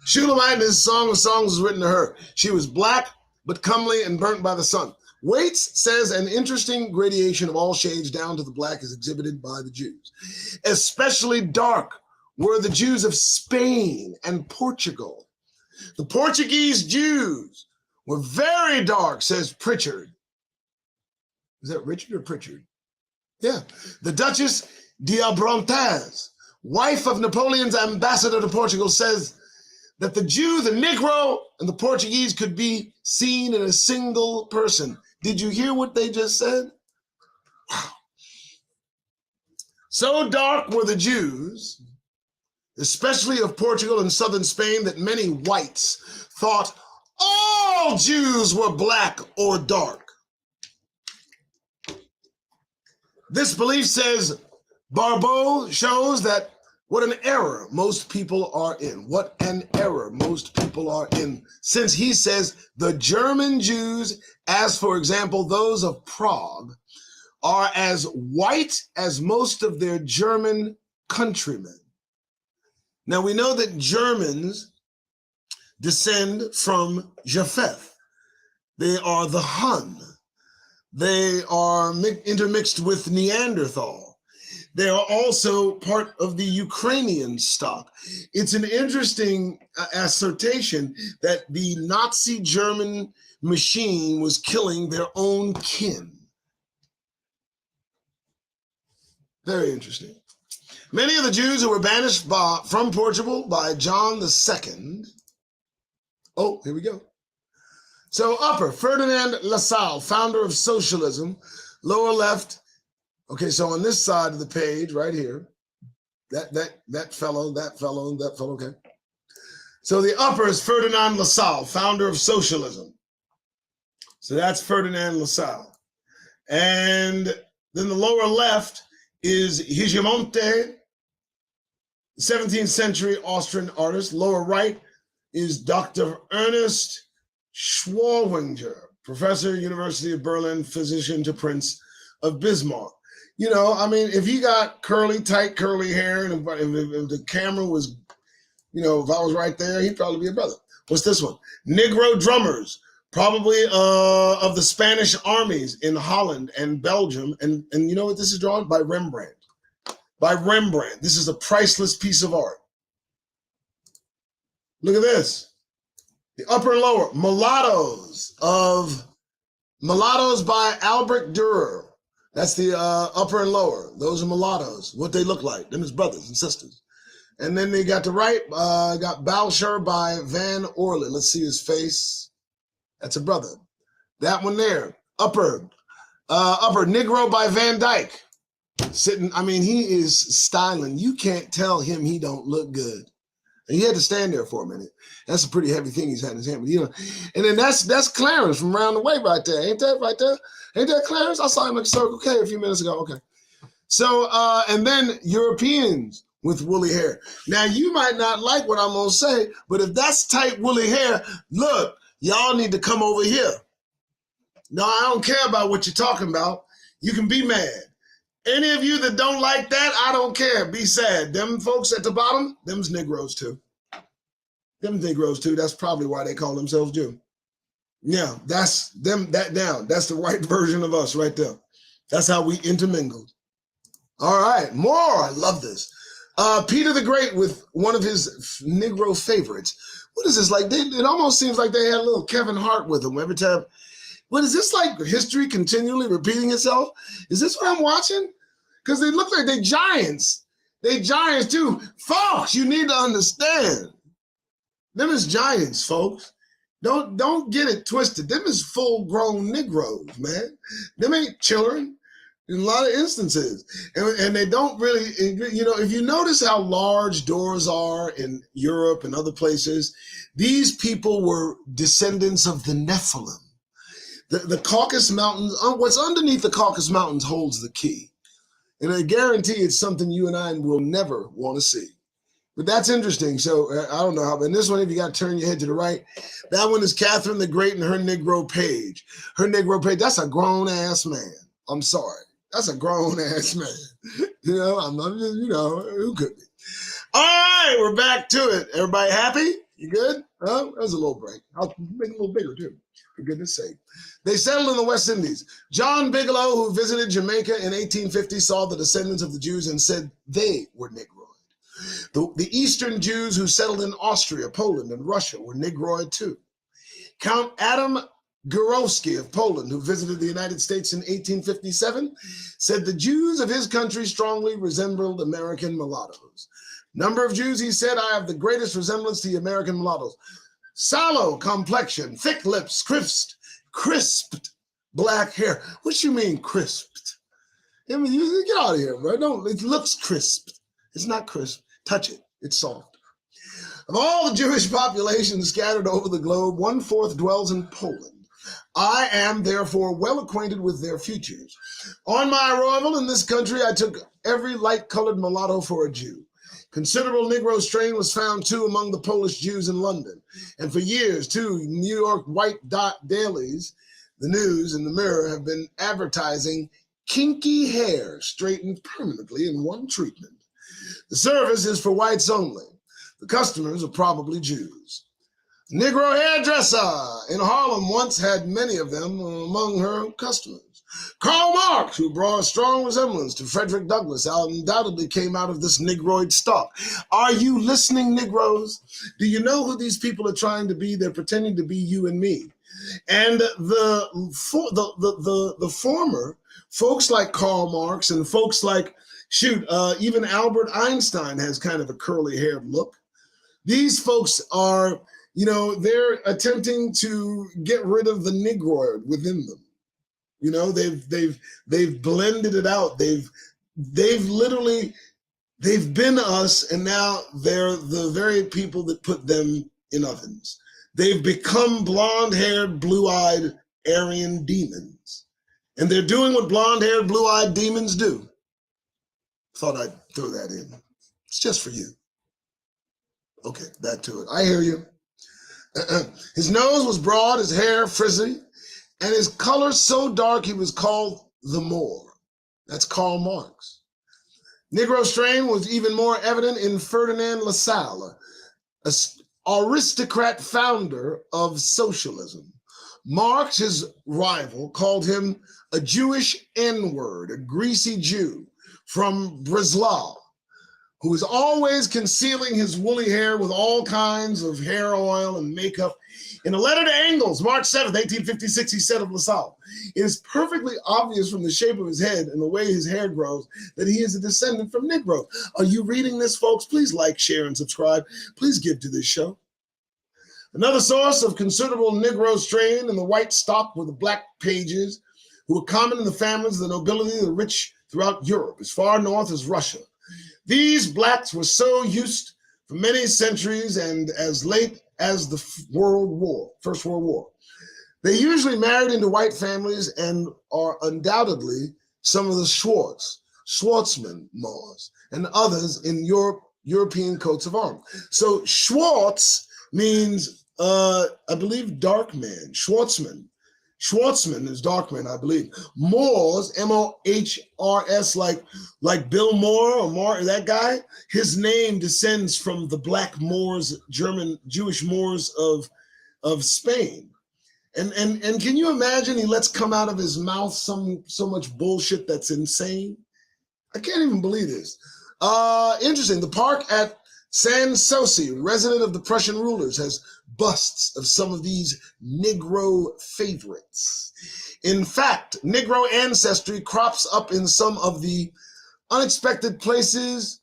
Shulamite, this Song of Songs was written to her. She was black, but comely and burnt by the sun. Waits says an interesting gradation of all shades down to the black is exhibited by the Jews. Especially dark were the Jews of Spain and Portugal. The Portuguese Jews were very dark, says Pritchard. Is that Richard or Pritchard? Yeah. The Duchess d'Abrantes, wife of Napoleon's ambassador to Portugal, says that the Jew, the Negro, and the Portuguese could be seen in a single person. Did you hear what they just said? Wow. So dark were the Jews, especially of Portugal and southern Spain, that many whites thought all Jews were black or dark. This belief, says Barbeau, shows that what an error most people are in. What an error most people are in. Since he says the German Jews, as for example, those of Prague, are as white as most of their German countrymen. Now we know that Germans descend from Japheth. They are the Hun. They are intermixed with Neanderthal. They are also part of the Ukrainian stock. It's an interesting assertion that the Nazi German machine was killing their own kin. Very interesting. Many of the Jews who were banished from Portugal by John II. Oh, here we go. So upper, Ferdinand Lassalle, founder of socialism. Lower left. Okay, so on this side of the page, right here, that fellow, okay. So the upper is Ferdinand Lassalle, founder of socialism. So that's Ferdinand Lassalle. And then the lower left is Hegemonte, 17th century Austrian artist. Lower right is Dr. Ernest Schwarwinger, professor, University of Berlin, physician to Prince of Bismarck. You know, I mean, if you got tight curly hair, and if the camera was, you know, if I was right there, he'd probably be a brother. What's this one? Negro drummers, probably of the Spanish armies in Holland and Belgium. And you know what this is drawn? By Rembrandt. By Rembrandt. This is a priceless piece of art. Look at this. The upper and lower, Mulattoes by Albert Dürer. That's the upper and lower. Those are mulattoes, what they look like. Them is brothers and sisters. And then they got the right, got Balsher by Van Orley. Let's see his face. That's a brother. That one there, upper Negro by Van Dyke. Sitting, I mean, he is styling. You can't tell him he don't look good. And he had to stand there for a minute. That's a pretty heavy thing he's had in his hand. But, you know, and then that's Clarence from around the way right there. Ain't that right there? Ain't that Clarence? I saw him at Circle K a few minutes ago. Okay. So, and then Europeans with woolly hair. Now, you might not like what I'm going to say, but if that's tight woolly hair, look, y'all need to come over here. No, I don't care about what you're talking about. You can be mad. Any of you that don't like that, I don't care. Be sad. Them folks at the bottom, them's Negroes too. Them Negroes too. That's probably why they call themselves Jew. Yeah, that's them, that's the right version of us right there. That's how we intermingled. All right, more. I love this. Peter the Great with one of his Negro favorites. What is this like? It almost seems like they had a little Kevin Hart with them every time. What is this like? History continually repeating itself? Is this what I'm watching? Because they look like they giants. They giants too. Folks, you need to understand. Them is giants, folks. Don't get it twisted. Them is full-grown Negroes, man. Them ain't children in a lot of instances. And they don't really, if you notice how large doors are in Europe and other places, these people were descendants of the Nephilim. The Caucasus Mountains, what's underneath the Caucasus Mountains holds the key. And I guarantee it's something you and I will never want to see. But that's interesting. So I don't know how, but in this one, if you got to turn your head to the right, that one is Catherine the Great and her Negro page. Her Negro page, that's a grown-ass man. I'm sorry. That's a grown-ass man. I'm not just, who could be? All right, we're back to it. Everybody happy? You good? That was a little break. I'll make it a little bigger, too, for goodness sake. They settled in the West Indies. John Bigelow, who visited Jamaica in 1850, saw the descendants of the Jews and said they were Negroid. The Eastern Jews who settled in Austria, Poland, and Russia were Negroid too. Count Adam Gurowski of Poland, who visited the United States in 1857, said the Jews of his country strongly resembled American mulattoes. Number of Jews, he said, I have the greatest resemblance to the American mulattoes. Sallow complexion, thick lips, crisped black hair. What you mean crisped? I mean, you get out of here, bro. It looks crisped. It's not crisp. Touch it. It's soft. Of all the Jewish population scattered over the globe, 1/4 dwells in Poland. I am therefore well acquainted with their futures. On my arrival in this country, I took every light-colored mulatto for a Jew. Considerable Negro strain was found too among the Polish Jews in London. And for years, too, New York white dot dailies, the News and the Mirror, have been advertising kinky hair straightened permanently in one treatment. The service is for whites only. The customers are probably Jews. Negro hairdresser in Harlem once had many of them among her customers. Karl Marx, who bore a strong resemblance to Frederick Douglass, undoubtedly came out of this Negroid stock. Are you listening, Negroes? Do you know who these people are trying to be? They're pretending to be you and me. And the former folks like Karl Marx and folks like, even Albert Einstein has kind of a curly-haired look. These folks are, they're attempting to get rid of the Negroid within them. They've blended it out. They've been us, and now they're the very people that put them in ovens. They've become blonde-haired, blue-eyed Aryan demons. And they're doing what blonde-haired, blue-eyed demons do. Thought I'd throw that in. It's just for you. Okay, that to it. I hear you. His nose was broad, his hair frizzy, and his color so dark he was called the Moor. That's Karl Marx. Negro strain was even more evident in Ferdinand Lassalle, an aristocrat founder of socialism. Marx, his rival, called him a Jewish N-word, a greasy Jew from Breslau, who is always concealing his woolly hair with all kinds of hair oil and makeup. In a letter to Engels, March 7th, 1856, he said of Lassalle, it is perfectly obvious from the shape of his head and the way his hair grows that he is a descendant from Negro. Are you reading this, folks? Please like, share, and subscribe. Please give to this show. Another source of considerable Negro strain in the white stock were the black pages, who were common in the families of the nobility and the rich throughout Europe, as far north as Russia. These blacks were so used for many centuries and as late as the First World War. They usually married into white families and are undoubtedly some of the Schwartzman Moors, and others in European coats of arms. So Schwartz means, I believe, dark man. Schwartzman is dark man, I believe. Moors, M-O-H-R-S, like Bill Moore or Moore, that guy. His name descends from the black Moors, Jewish Moors of Spain. And can you imagine he lets come out of his mouth so much bullshit that's insane? I can't even believe this. Interesting. The park at Sanssouci, resident of the Prussian rulers, has busts of some of these Negro favorites. In fact, Negro ancestry crops up in some of the unexpected places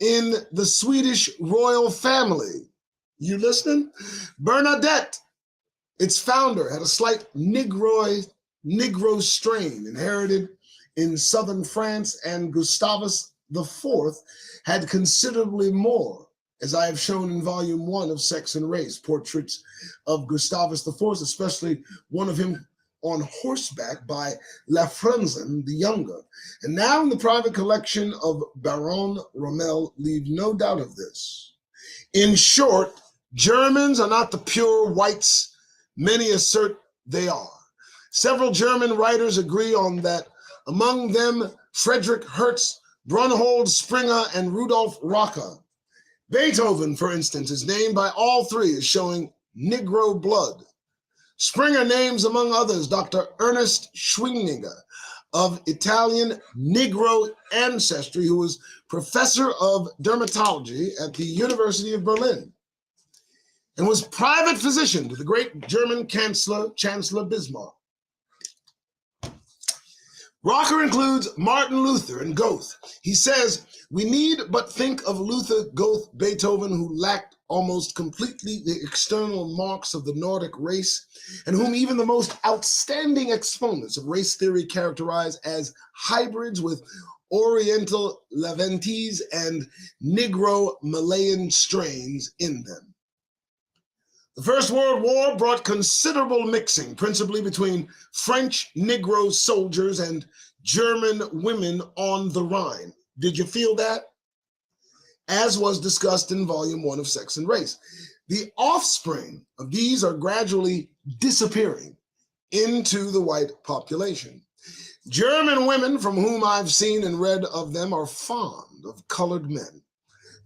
in the Swedish royal family. You listening? Bernadette, its founder, had a slight Negro strain inherited in southern France, and Gustavus IV had considerably more, as I have shown in volume 1 of Sex and Race, portraits of Gustavus IV, especially one of him on horseback by Lafrenzen the Younger, and now in the private collection of Baron Rommel, leave no doubt of this. In short, Germans are not the pure whites many assert they are. Several German writers agree on that, among them Friedrich Hertz, Brunhold Springer, and Rudolf Rocker. Beethoven, for instance, is named by all three as showing Negro blood. Springer names, among others, Dr. Ernest Schwinninger of Italian Negro ancestry, who was professor of dermatology at the University of Berlin and was private physician to the great German Chancellor Bismarck. Rocker includes Martin Luther and Goethe. He says, we need but think of Luther, Goethe, Beethoven, who lacked almost completely the external marks of the Nordic race, and whom even the most outstanding exponents of race theory characterize as hybrids with Oriental Levantese and Negro Malayan strains in them. The First World War brought considerable mixing, principally between French Negro soldiers and German women on the Rhine. Did you feel that? As was discussed in Volume 1 of Sex and Race. The offspring of these are gradually disappearing into the white population. German women, from whom I've seen and read of them, are fond of colored men,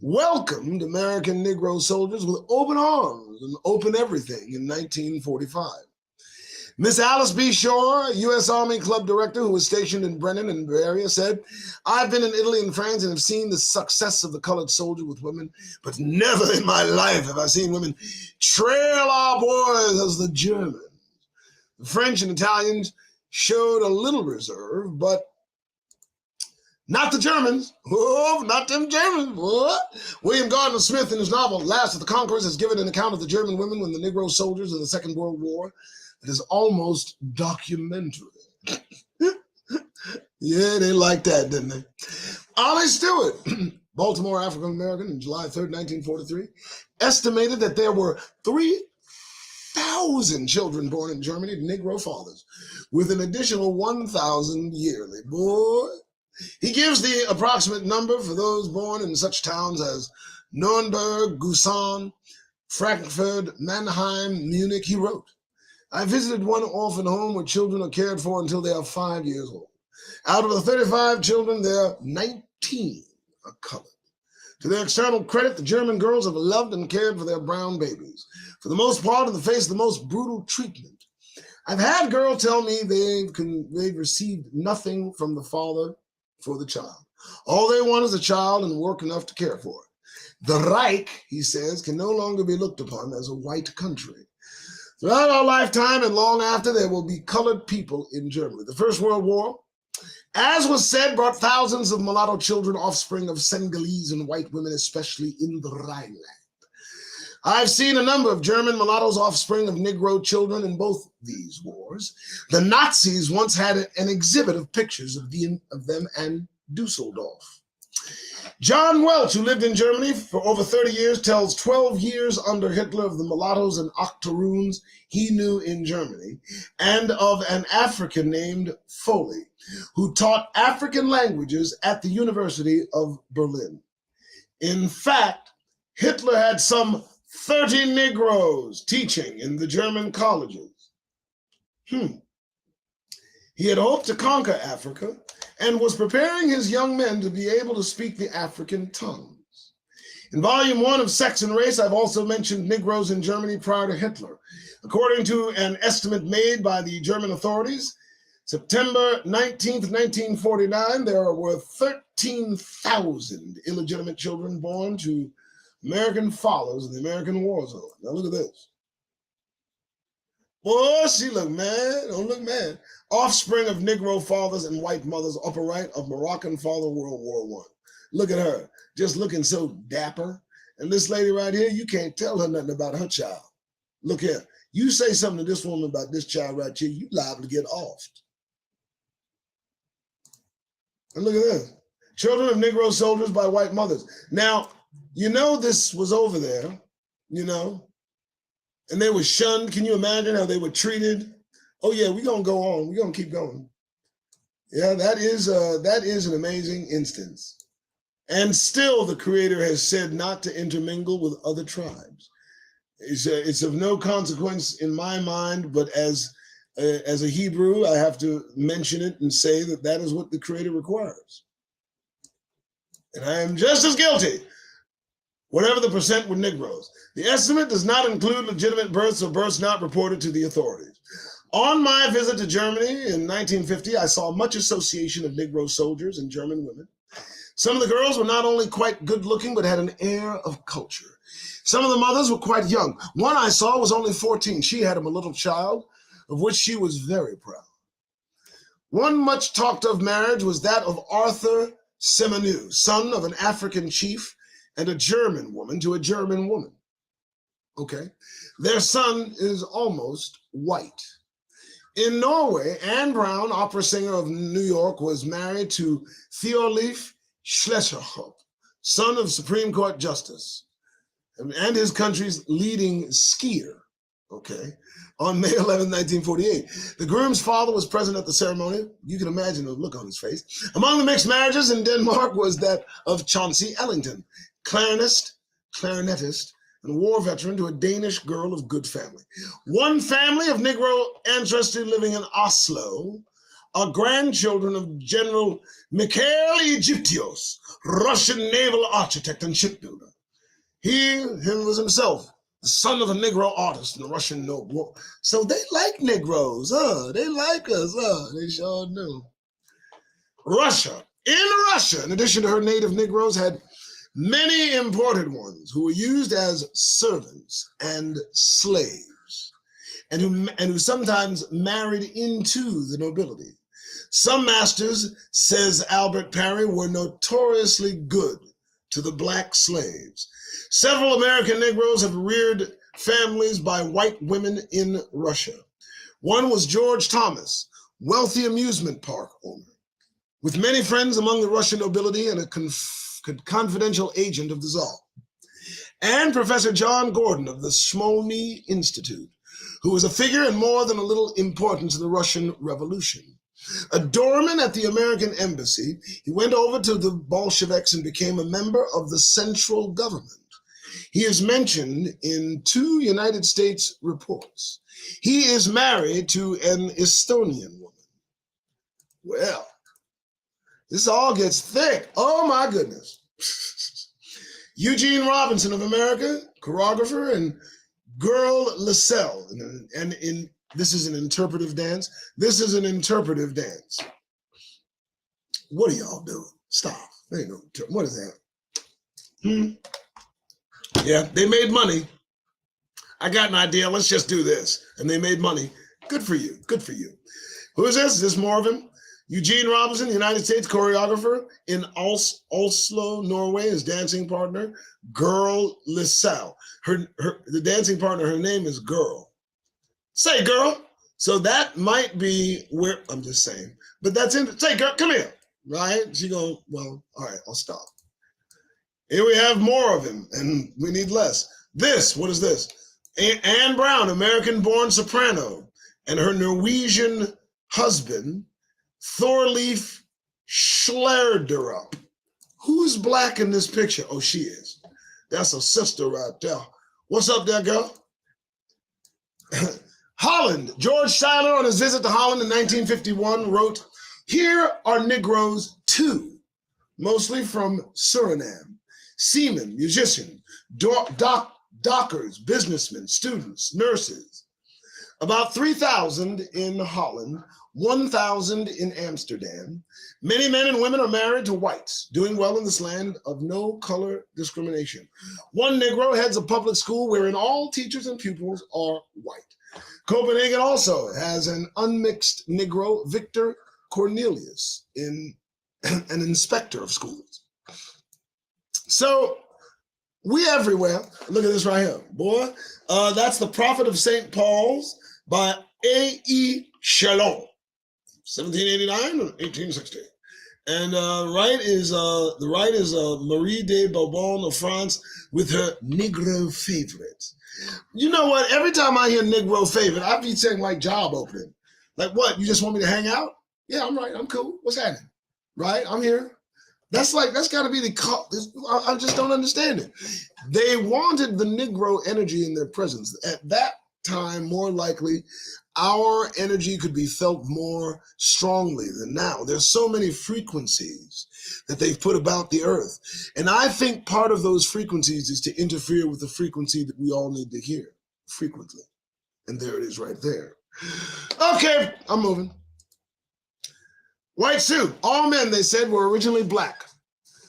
welcomed American Negro soldiers with open arms and open everything in 1945. Miss Alice B. Shore, U.S. Army Club director who was stationed in Brennan and Bavaria, said, I've been in Italy and France and have seen the success of the colored soldier with women, but never in my life have I seen women trail our boys as the Germans. The French and Italians showed a little reserve, but not the Germans. Oh, not them Germans. What? William Gardner Smith, in his novel Last of the Conquerors, has given an account of the German women when the Negro soldiers of the Second World War. It is almost documentary. Yeah, they liked that, didn't they? Ollie Stewart, Baltimore African-American, in July 3rd, 1943, estimated that there were 3,000 children born in Germany to Negro fathers, with an additional 1,000 yearly. Boy, he gives the approximate number for those born in such towns as Nuremberg, Gusan, Frankfurt, Mannheim, Munich. He wrote, I visited one orphan home where children are cared for until they are 5 years old. Out of the 35 children, there are 19 are colored. To their external credit, the German girls have loved and cared for their brown babies, for the most part in the face of the most brutal treatment. I've had girls tell me they've received nothing from the father for the child. All they want is a child and work enough to care for it. The Reich, he says, can no longer be looked upon as a white country. Throughout our lifetime and long after, there will be colored people in Germany. The First World War, as was said, brought thousands of mulatto children, offspring of Senegalese and white women, especially in the Rhineland. I've seen a number of German mulattoes, offspring of Negro children, in both these wars. The Nazis once had an exhibit of pictures of them and Dusseldorf. John Welch, who lived in Germany for over 30 years, tells 12 years under Hitler of the mulattoes and octoroons he knew in Germany, and of an African named Foley, who taught African languages at the University of Berlin. In fact, Hitler had some 30 Negroes teaching in the German colleges. He had hoped to conquer Africa and was preparing his young men to be able to speak the African tongues. In Volume 1 of Sex and Race, I've also mentioned Negroes in Germany prior to Hitler. According to an estimate made by the German authorities, September 19th, 1949, there were 13,000 illegitimate children born to American fathers in the American war zone. Now look at this. Boy, she look mad. Don't look mad. Offspring of Negro fathers and white mothers, upper right of Moroccan father, World War I. Look at her, just looking so dapper. And this lady right here, you can't tell her nothing about her child. Look here. You say something to this woman about this child right here, you liable to get offed. And look at this. Children of Negro soldiers by white mothers. Now, you know this was over there, you know, and they were shunned. Can you imagine how they were treated? Oh yeah, we're gonna go on. We're gonna keep going. Yeah, that is an amazing instance. And still the Creator has said not to intermingle with other tribes. It's of no consequence in my mind, but as a Hebrew, I have to mention it and say that that is what the Creator requires. And I am just as guilty, whatever the percent with Negroes. The estimate does not include legitimate births or births not reported to the authorities. On my visit to Germany in 1950, I saw much association of Negro soldiers and German women. Some of the girls were not only quite good looking, but had an air of culture. Some of the mothers were quite young. One I saw was only 14. She had a little child, of which she was very proud. One much talked of marriage was that of Arthur Semenu, son of an African chief and a German woman to a German woman. Okay. Their son is almost white. In Norway, Anne Brown, opera singer of New York, was married to Thorleif Schleswig, son of Supreme Court Justice and his country's leading skier, okay, on May 11, 1948. The groom's father was present at the ceremony. You can imagine the look on his face. Among the mixed marriages in Denmark was that of Chauncey Ellington, clarinetist, and war veteran to a Danish girl of good family. One family of Negro ancestry living in Oslo are grandchildren of General Mikhail Egyptios, Russian naval architect and shipbuilder. He was himself the son of a Negro artist in the Russian noble. So they like Negroes, They like us, They sure do. Russia, in addition to her native Negroes, had many imported ones who were used as servants and slaves, and who sometimes married into the nobility. Some masters, says Albert Parry, were notoriously good to the black slaves. Several American Negroes have reared families by white women in Russia. One was George Thomas, wealthy amusement park owner, with many friends among the Russian nobility and a confidential agent of the Tsar. And Professor John Gordon of the Smolny Institute, who was a figure and more than a little important to the Russian Revolution. A doorman at the American embassy, he went over to the Bolsheviks and became a member of the central government. He is mentioned in 2 United States reports. He is married to an Estonian woman. Well, this all gets thick. Oh my goodness. Eugene Robinson of America, choreographer, and Girl Lascelles, and this is an interpretive dance. This is an interpretive dance. What are y'all doing? Stop. There you go. What is that? Yeah, they made money. I got an idea. Let's just do this. And they made money. Good for you. Good for you. Who is this? Is this more of him? Eugene Robinson, United States choreographer in Oslo, Norway, his dancing partner, Girl Lascelles. The dancing partner, her name is Girl. Say, girl. So that might be where, I'm just saying. But that's in, say, girl, come here. Right? She goes, well, all right, I'll stop. Here we have more of him, and we need less. This, what is this? Anne Brown, American-born soprano, and her Norwegian husband, Thorleif Schlerderup. Who's black in this picture? Oh, she is. That's a sister right there. What's up there, girl? Holland. George Schuyler, on his visit to Holland in 1951, wrote, "Here are Negroes too, mostly from Suriname. Seamen, musicians, dockers, businessmen, students, nurses. About 3,000 in Holland, 1,000 in Amsterdam. Many men and women are married to whites, doing well in this land of no color discrimination. One Negro heads a public school wherein all teachers and pupils are white. Copenhagen also has an unmixed Negro, Victor Cornelius, an inspector of schools. So we everywhere. Look at this right here, boy. That's The Prophet of St. Paul's by A.E. Chalon, 1789 or 1860. And the right is Marie de Bourbon of France with her Negro favorites. You know what? Every time I hear Negro favorite, I be saying like job opening. Like what? You just want me to hang out? Yeah, I'm right. I'm cool. What's happening? Right? I'm here. That's got to be I just don't understand it. They wanted the Negro energy in their presence. At that time, more likely, our energy could be felt more strongly than now. There's so many frequencies that they've put about the earth. And I think part of those frequencies is to interfere with the frequency that we all need to hear frequently. And there it is right there. Okay, I'm moving. White suit. All men, they said, were originally black.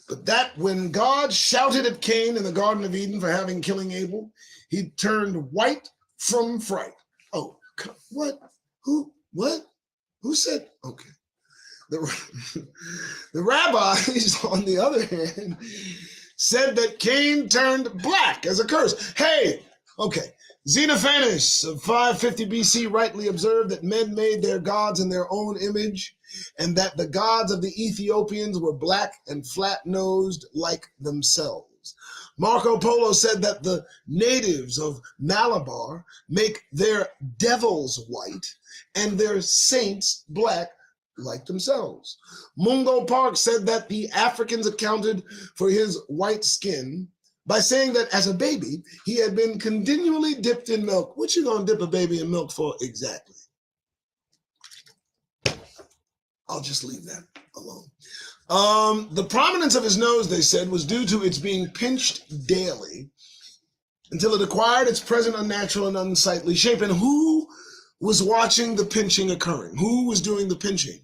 But that when God shouted at Cain in the Garden of Eden for killing Abel, he turned white from fright. Oh, what? Who? What? Who said? Okay. The rabbis, on the other hand, said that Cain turned black as a curse. Hey, okay. Xenophanes of 550 BC rightly observed that men made their gods in their own image, and that the gods of the Ethiopians were black and flat-nosed like themselves. Marco Polo said that the natives of Malabar make their devils white and their saints black like themselves. Mungo Park said that the Africans accounted for his white skin by saying that as a baby, he had been continually dipped in milk. What you gonna dip a baby in milk for exactly? I'll just leave that alone. The prominence of his nose, they said, was due to its being pinched daily until it acquired its present unnatural and unsightly shape. And who was watching the pinching occurring? Who was doing the pinching?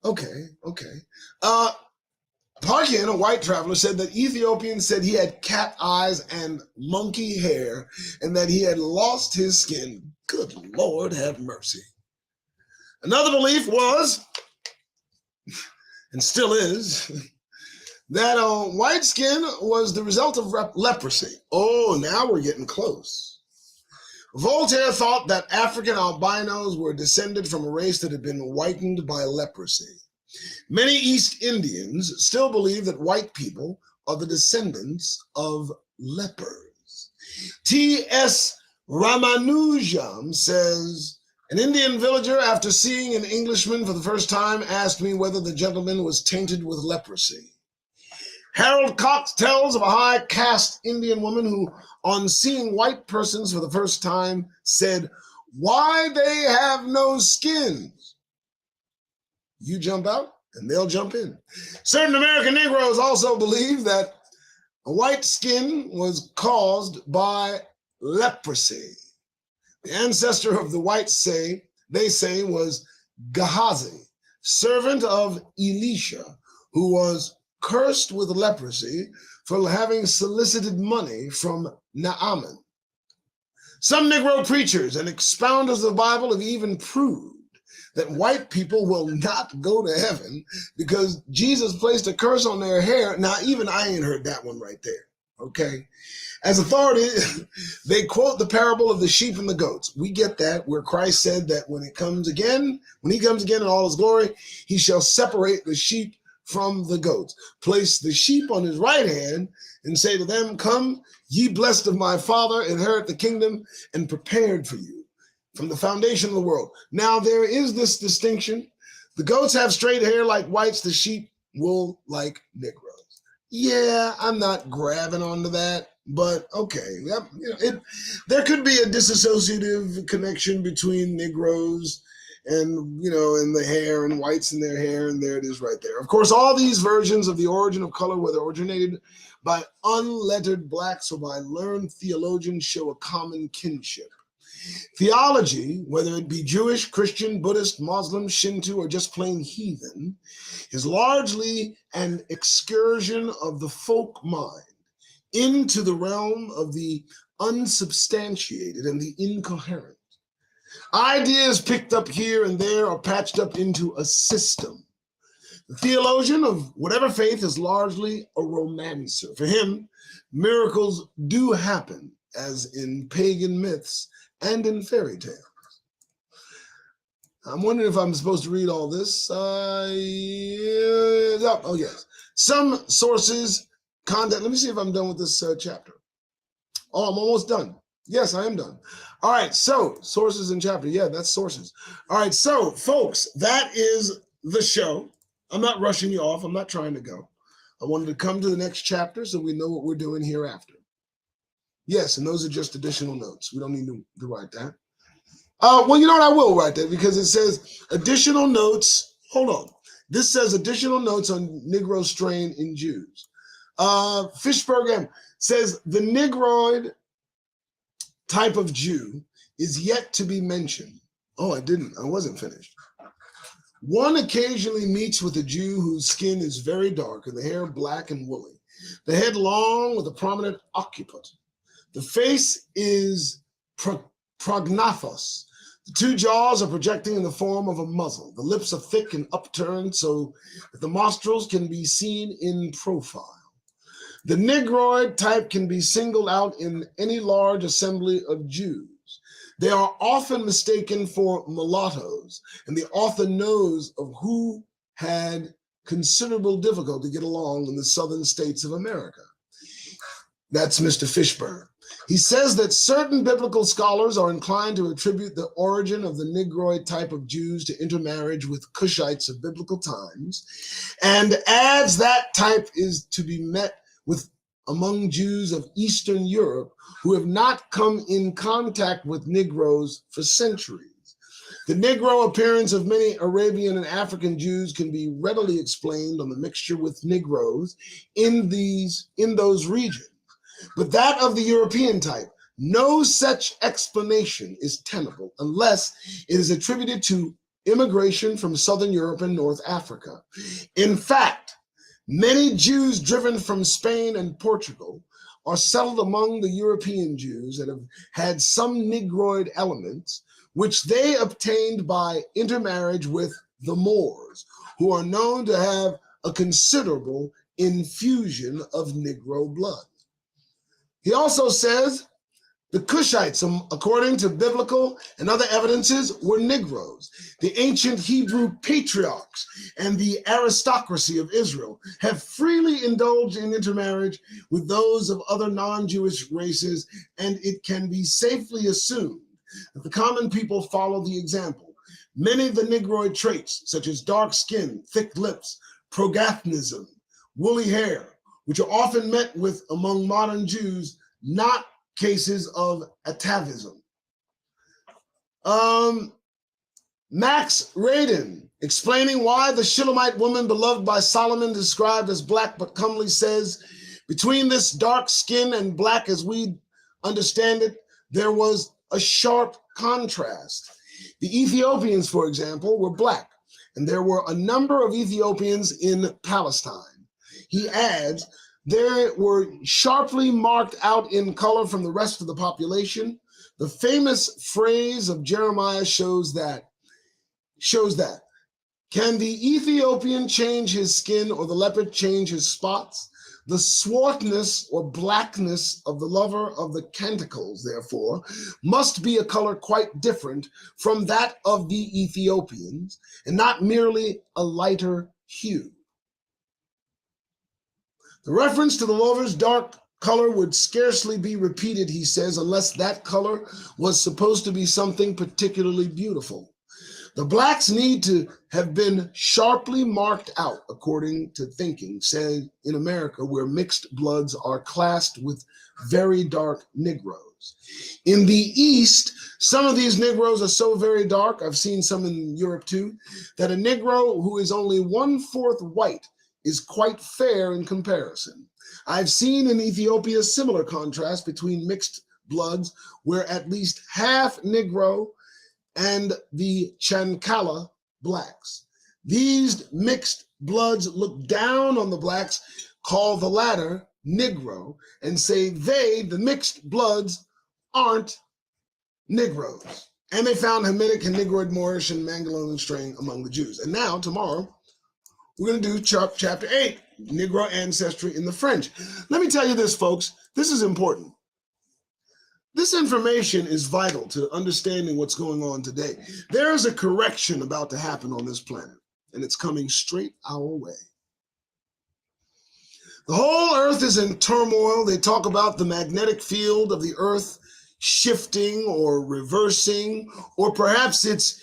Okay. Parkian, a white traveler, said that Ethiopians said he had cat eyes and monkey hair and that he had lost his skin. Good Lord, have mercy. Another belief was, and still is, that white skin was the result of leprosy. Oh, now we're getting close. Voltaire thought that African albinos were descended from a race that had been whitened by leprosy. Many East Indians still believe that white people are the descendants of lepers. T.S. Ramanujam says, an Indian villager, after seeing an Englishman for the first time, asked me whether the gentleman was tainted with leprosy. Harold Cox tells of a high caste Indian woman who, on seeing white persons for the first time, said, "Why they have no skins?" You jump out and they'll jump in. Certain American Negroes also believe that a white skin was caused by leprosy. The ancestor of the whites they say was Gehazi, servant of Elisha, who was cursed with leprosy for having solicited money from Naaman. Some Negro preachers and expounders of the Bible have even proved that white people will not go to heaven because Jesus placed a curse on their hair. Now, even I ain't heard that one right there, okay? As authority, they quote the parable of the sheep and the goats. We get that, where Christ said that when he comes again in all his glory, he shall separate the sheep from the goats, place the sheep on his right hand and say to them, "Come, ye blessed of my Father, inherit the kingdom and prepared for you from the foundation of the world." Now, there is this distinction. The goats have straight hair like whites, the sheep wool like Negroes. Yeah, I'm not grabbing onto that, but okay. There could be a disassociative connection between Negroes and, and the hair and whites in their hair, and there it is right there. Of course, all these versions of the origin of color, whether originated by unlettered blacks or by learned theologians, show a common kinship. Theology, whether it be Jewish, Christian, Buddhist, Muslim, Shinto, or just plain heathen, is largely an excursion of the folk mind into the realm of the unsubstantiated and the incoherent. Ideas picked up here and there are patched up into a system. The theologian of whatever faith is largely a romancer. For him, miracles do happen, as in pagan myths and in fairy tales. I'm wondering if I'm supposed to read all this. Oh, yes. Some sources, content. Let me see if I'm done with this chapter. Oh, I'm almost done. Yes, I am done. All right, so sources and chapter. Yeah, that's sources. All right, so folks, that is the show. I'm not rushing you off. I'm not trying to go. I wanted to come to the next chapter so we know what we're doing hereafter. Yes, and those are just additional notes. We don't need to write that. Well, you know what? I will write that because it says additional notes. Hold on. This says additional notes on Negro strain in Jews. Fishberg says the Negroid type of Jew is yet to be mentioned. Oh, I wasn't finished. One occasionally meets with a Jew whose skin is very dark and the hair black and woolly, the head long with a prominent occiput. The face is prognathos. The two jaws are projecting in the form of a muzzle. The lips are thick and upturned so that the nostrils can be seen in profile. The Negroid type can be singled out in any large assembly of Jews. They are often mistaken for mulattoes, and the author knows of who had considerable difficulty to get along in the southern states of America. That's Mr. Fishburne. He says that certain biblical scholars are inclined to attribute the origin of the Negroid type of Jews to intermarriage with Cushites of biblical times, and adds that type is to be met with among Jews of Eastern Europe who have not come in contact with Negroes for centuries. The Negro appearance of many Arabian and African Jews can be readily explained on the mixture with Negroes in those regions. But that of the European type, no such explanation is tenable unless it is attributed to immigration from Southern Europe and North Africa. In fact, many Jews driven from Spain and Portugal are settled among the European Jews that have had some Negroid elements, which they obtained by intermarriage with the Moors, who are known to have a considerable infusion of Negro blood. He also says the Cushites, according to biblical and other evidences, were Negroes. The ancient Hebrew patriarchs and the aristocracy of Israel have freely indulged in intermarriage with those of other non-Jewish races, and it can be safely assumed that the common people follow the example. Many of the Negroid traits, such as dark skin, thick lips, prognathism, woolly hair, which are often met with among modern Jews, not cases of atavism. Max Radin, explaining why the Shulamite woman beloved by Solomon, described as black but comely, says, between this dark skin and black as we understand it, there was a sharp contrast. The Ethiopians, for example, were black, and there were a number of Ethiopians in Palestine. He adds, they were sharply marked out in color from the rest of the population. The famous phrase of Jeremiah shows that. Can the Ethiopian change his skin or the leopard change his spots? The swartness or blackness of the lover of the canticles, therefore, must be a color quite different from that of the Ethiopians, and not merely a lighter hue. The reference to the lover's dark color would scarcely be repeated, he says, unless that color was supposed to be something particularly beautiful. The blacks need to have been sharply marked out, according to thinking, said in America, where mixed bloods are classed with very dark Negroes. In the East, some of these Negroes are so very dark, I've seen some in Europe too, that a Negro who is only 1/4 white is quite fair in comparison. I've seen in Ethiopia similar contrast between mixed bloods were at least half Negro and the Chancala blacks. These mixed bloods look down on the blacks, call the latter Negro, and say they, the mixed bloods, aren't Negroes. And they found Hamitic and Negroid, Moorish, and Mangaloan strain among the Jews. And now, tomorrow, we're going to do chapter 8, Negro ancestry in the French. Let me tell you this, folks. This is important. This information is vital to understanding what's going on today. There is a correction about to happen on this planet, and it's coming straight our way. The whole earth is in turmoil. They talk about the magnetic field of the earth shifting or reversing, or perhaps it's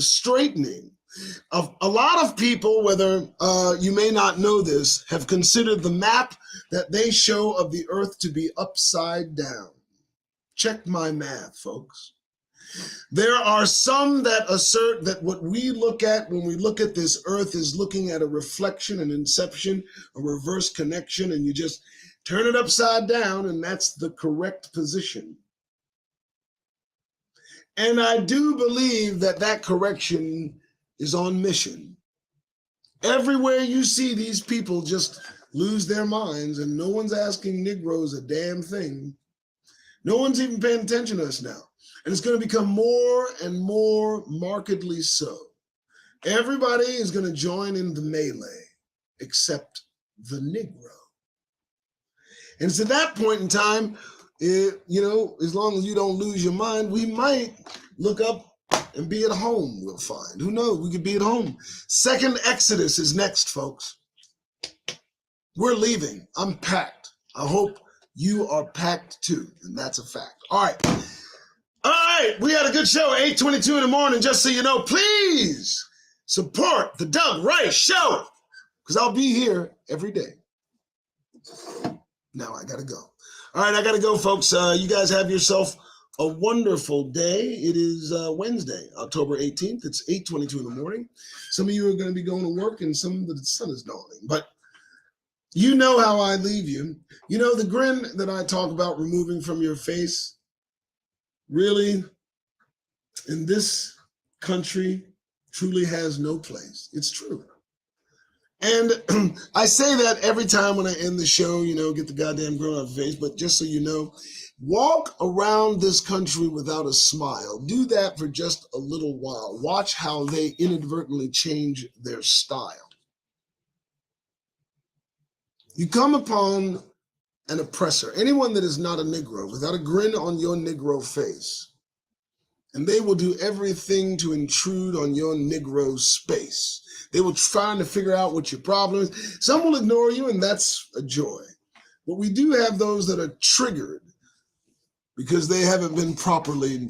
straightening. A lot of people, whether you may not know this, have considered the map that they show of the earth to be upside down. Check my math, folks. There are some that assert that what we look at when we look at this earth is looking at a reflection, an inception, a reverse connection, and you just turn it upside down, and that's the correct position. And I do believe that that correction is on mission. Everywhere you see these people just lose their minds, and no one's asking Negroes a damn thing. No one's even paying attention to us now. And it's going to become more and more markedly so. Everybody is going to join in the melee, except the Negro. And it's at that point in time, as long as you don't lose your mind, we might look up and be at home, we'll find. Who knows? We could be at home. Second Exodus is next, folks. We're leaving. I'm packed. I hope you are packed too, and that's a fact. All right, we had a good show at 8:22 in the morning. Just so you know, please support the Doug Rice Show, because I'll be here every day. Now I got to go. All right, I got to go, folks. You guys have yourself a wonderful day. It is Wednesday, October 18th. It's 8:22 in the morning. Some of you are going to be going to work, and some of the sun is dawning. But you know how I leave you. You know, the grin that I talk about removing from your face, really, in this country, truly has no place. It's true. And I say that every time when I end the show, get the goddamn grin off your face. But just so you know, walk around this country without a smile. Do that for just a little while. Watch how they inadvertently change their style. You come upon an oppressor, anyone that is not a Negro, without a grin on your Negro face, and they will do everything to intrude on your Negro space. They will try to figure out what your problem is. Some will ignore you, and that's a joy. But we do have those that are triggered because they haven't been properly.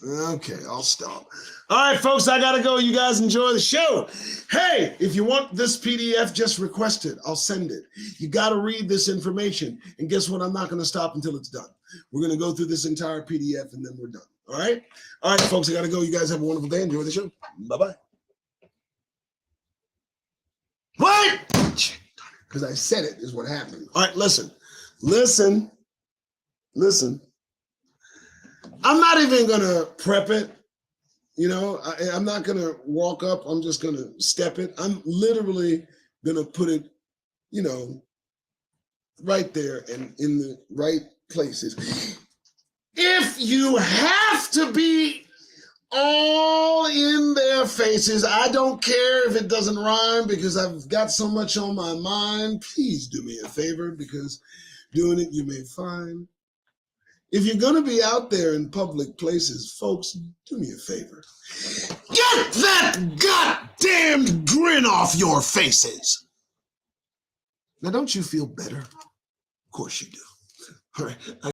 Okay, I'll stop. All right, folks, I got to go. You guys enjoy the show. Hey, if you want this PDF, just request it. I'll send it. You got to read this information. And guess what? I'm not going to stop until it's done. We're going to go through this entire PDF, and then we're done. All right? All right, folks, I got to go. You guys have a wonderful day. Enjoy the show. Bye-bye. What? Because I said it is what happened. All right, listen. I'm not even going to prep it. I'm not going to walk up. I'm just going to step it. I'm literally going to put it, right there and in the right places. If you have to be all in their faces, I don't care if it doesn't rhyme because I've got so much on my mind. Please do me a favor, because doing it you may find. If you're going to be out there in public places, folks, do me a favor. Get that goddamn grin off your faces. Now, don't you feel better? Of course you do. All right.